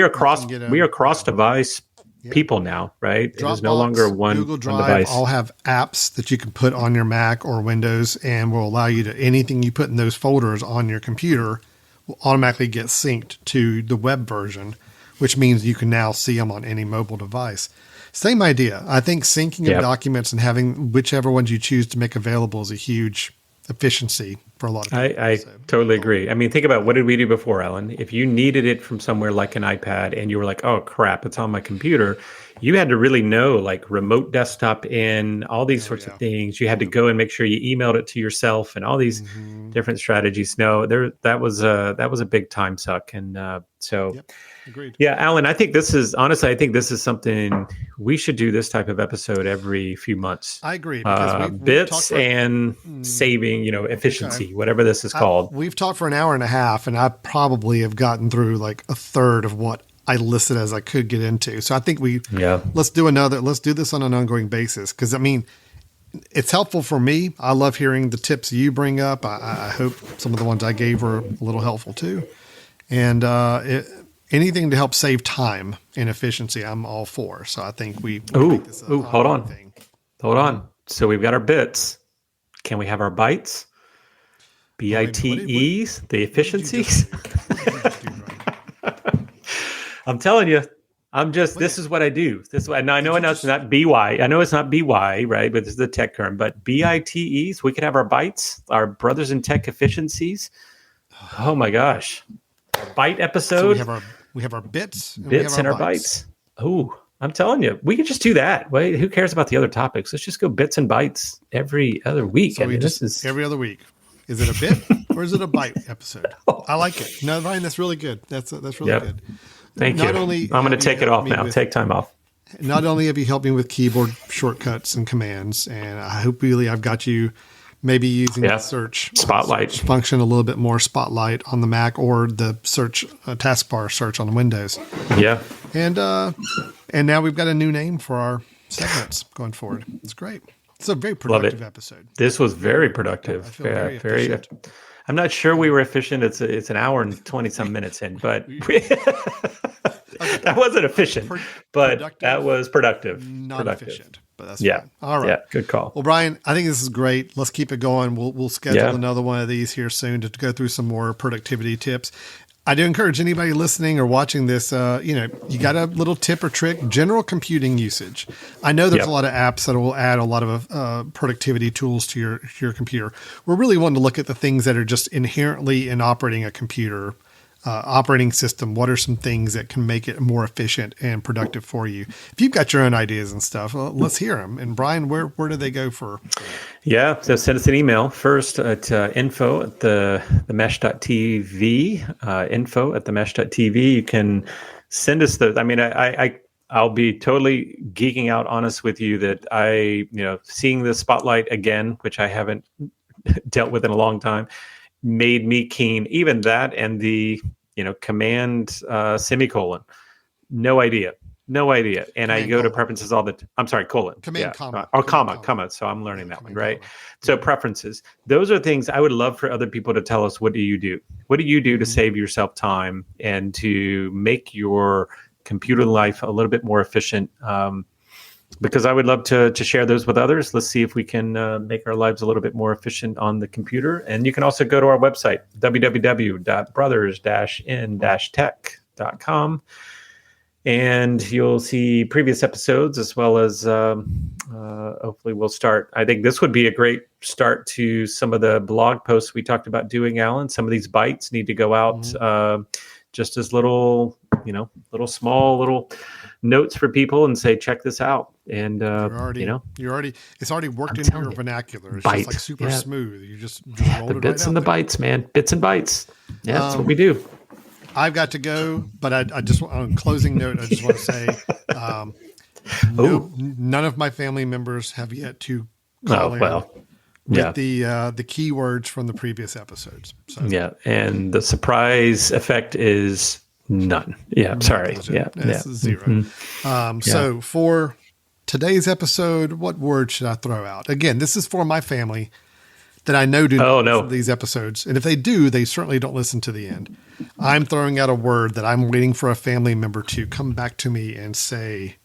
cross device people now, right? Dropbox, it is no longer one Google Drive device. All have apps that you can put on your Mac or Windows and will allow you to, anything you put in those folders on your computer will automatically get synced to the web version, which means you can now see them on any mobile device. Same idea. I think syncing of documents and having whichever ones you choose to make available is a huge efficiency for a lot of people. I totally agree. I mean, think about, what did we do before, Ellen? If you needed it from somewhere like an iPad and you were like, oh crap, it's on my computer, you had to really know, like, remote desktop in, all these sorts of things. You had to go and make sure you emailed it to yourself and all these different strategies. No, that was a big time suck. And agreed. Yeah, Alan, I think this is something we should do, this type of episode every few months. I agree. Because bits and saving, efficiency, whatever this is called. We've talked for an hour and a half, and I probably have gotten through like a third of what I listed as I could get into. So I think let's do this on an ongoing basis. Because I mean, it's helpful for me. I love hearing the tips you bring up. I hope some of the ones I gave were a little helpful too. And anything to help save time and efficiency, I'm all for. So I think make this a hold on. So we've got our bits. Can we have our bytes? BITEs, the efficiencies. I'm telling you, this is what I do. And I know it's not BY. I know it's not BY, right? But this is the tech term. But BITEs, we could have our bytes, our brothers in Tech Efficiencies. Oh my gosh. Byte episode. So we have our bits. And our bytes. Oh, I'm telling you, we could just do that. Wait, who cares about the other topics? Let's just go bits and bytes every other week. So every other week. Is it a bit or is it a byte episode? I like it. No, Ryan, that's really good. That's really good. Thank you. I'm going to take it off now. Take time off. Not only have you helped me with keyboard shortcuts and commands, and I hope really I've got you maybe using the search Spotlight function a little bit more, Spotlight on the Mac or the search taskbar search on Windows. Yeah. And now we've got a new name for our segments going forward. It's great. It's a very productive episode. This was very productive. Very efficient. I'm not sure we were efficient. It's an hour and 20 some minutes in, but that wasn't efficient, but that was productive. Not efficient, but that's fine. All right. Yeah, good call. Well, Brian, I think this is great. Let's keep it going. We'll schedule another one of these here soon to go through some more productivity tips. I do encourage anybody listening or watching this, you got a little tip or trick, general computing usage. I know there's a lot of apps that will add a lot of productivity tools to your computer. We're really wanting to look at the things that are just inherently in operating a computer, operating system. What are some things that can make it more efficient and productive for you? If you've got your own ideas and stuff, let's hear them. And Brian, where do they go for? Yeah, so send us an email first at info at the mesh.tv, info at the mesh.tv. You can Send us those. I mean, I'll be totally geeking out, honest with you, that seeing the Spotlight again, which I haven't dealt with in a long time, made me keen. Even that and the, command semicolon. No idea. And command I go to preferences all the I'm sorry, colon. Command comma. Or comma. So I'm learning that one, right? Comma. So preferences. Those are things I would love for other people to tell us. What do you do? What do you do to save yourself time and to make your computer life a little bit more efficient? Because I would love to share those with others. Let's see if we can make our lives a little bit more efficient on the computer. And you can also go to our website, www.brothers-in-tech.com. And you'll see previous episodes as well as hopefully we'll start. I think this would be a great start to some of the blog posts we talked about doing, Alan. Some of these bites need to go out just as little small notes for people and say, check this out. And it's already worked into your vernacular. It's just like super smooth. You just roll the it bits right and the out bites, man. Bits and bites. Yeah, that's what we do. I've got to go, but I just, on closing note, I just want to say, none of my family members have yet to call in with the keywords from the previous episodes. So. Yeah, and the surprise effect is none. Yeah, sorry. Yeah, it's zero. So for today's episode, what word should I throw out? Again, this is for my family that I know do not listen to these episodes. And if they do, they certainly don't listen to the end. I'm throwing out a word that I'm waiting for a family member to come back to me and say,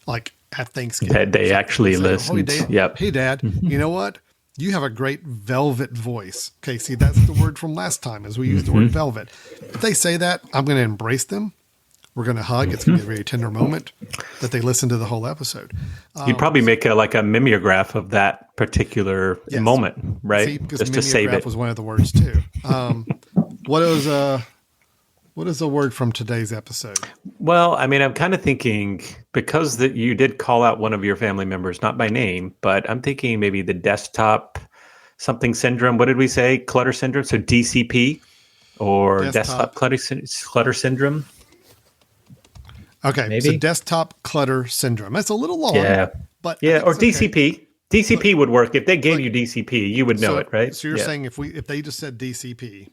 like at Thanksgiving. That they actually listened. Hey, Dad, you know what? You have a great velvet voice. Okay, see, that's the word from last time as we used the word velvet. If they say that, I'm going to embrace them. We're going to hug. It's going to be a very tender moment that they listen to the whole episode. You'd probably make a mimeograph of that particular moment, right? See, because just to save it. Was one of the words too. What is a word from today's episode? Well, I mean, I'm kind of thinking because that you did call out one of your family members, not by name, but I'm thinking maybe the desktop something syndrome. What did we say? Clutter syndrome. So DCP or desktop clutter syndrome. Okay, maybe. So desktop clutter syndrome. That's a little long. Yeah, but or DCP. Okay. DCP would work if they gave you DCP. You would know it, right? So you're saying if they just said DCP,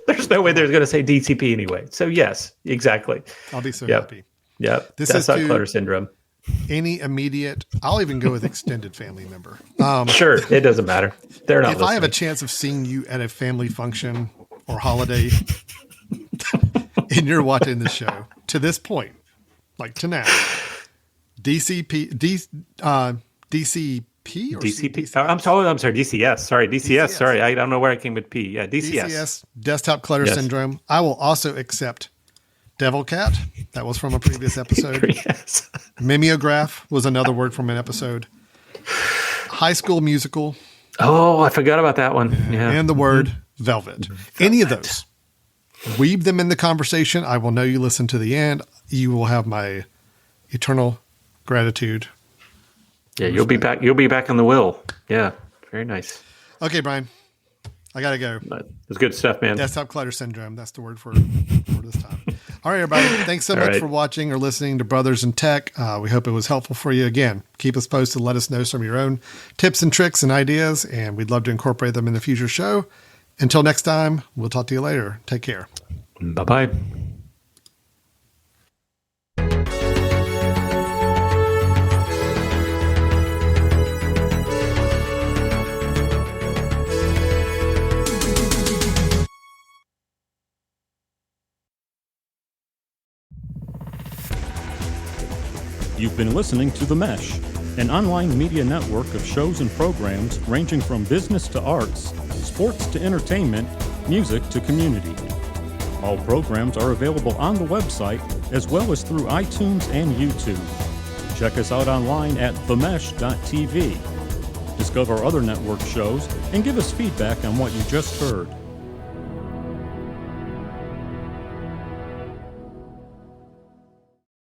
there's no way they're going to say DCP anyway. So yes, exactly. I'll be so happy. Yep. This is not clutter syndrome. Any immediate, I'll even go with extended family member. Sure, it doesn't matter. They're not. If I have a chance of seeing you at a family function or holiday, and you're watching the show to this point, like to now, DCP or DCP. I'm sorry, DCS. Sorry, DCS. Sorry, I don't know where I came with P. Yeah, DCS. Desktop clutter syndrome. I will also accept Devil Cat. That was from a previous episode. Yes. Mimeograph was another word from an episode. High School Musical. Oh, I forgot about that one. Yeah. And the word velvet. Any of those. Weave them in the conversation. I will know you listen to the end. You will have my eternal gratitude. Yeah, you'll be back. You'll be back on the wheel. Yeah, very nice. Okay, Brian, I gotta go. It's good stuff, man. Desktop clutter syndrome. That's the word for this time. All right, everybody. Thanks so much for watching or listening to Brothers in Tech. We hope it was helpful for you. Again, keep us posted. Let us know some of your own tips and tricks and ideas, and we'd love to incorporate them in the future show. Until next time, we'll talk to you later. Take care. Bye-bye. You've been listening to The Mesh, an online media network of shows and programs ranging from business to arts, sports to entertainment, music to community. All programs are available on the website as well as through iTunes and YouTube. Check us out online at themesh.tv. Discover other network shows and give us feedback on what you just heard.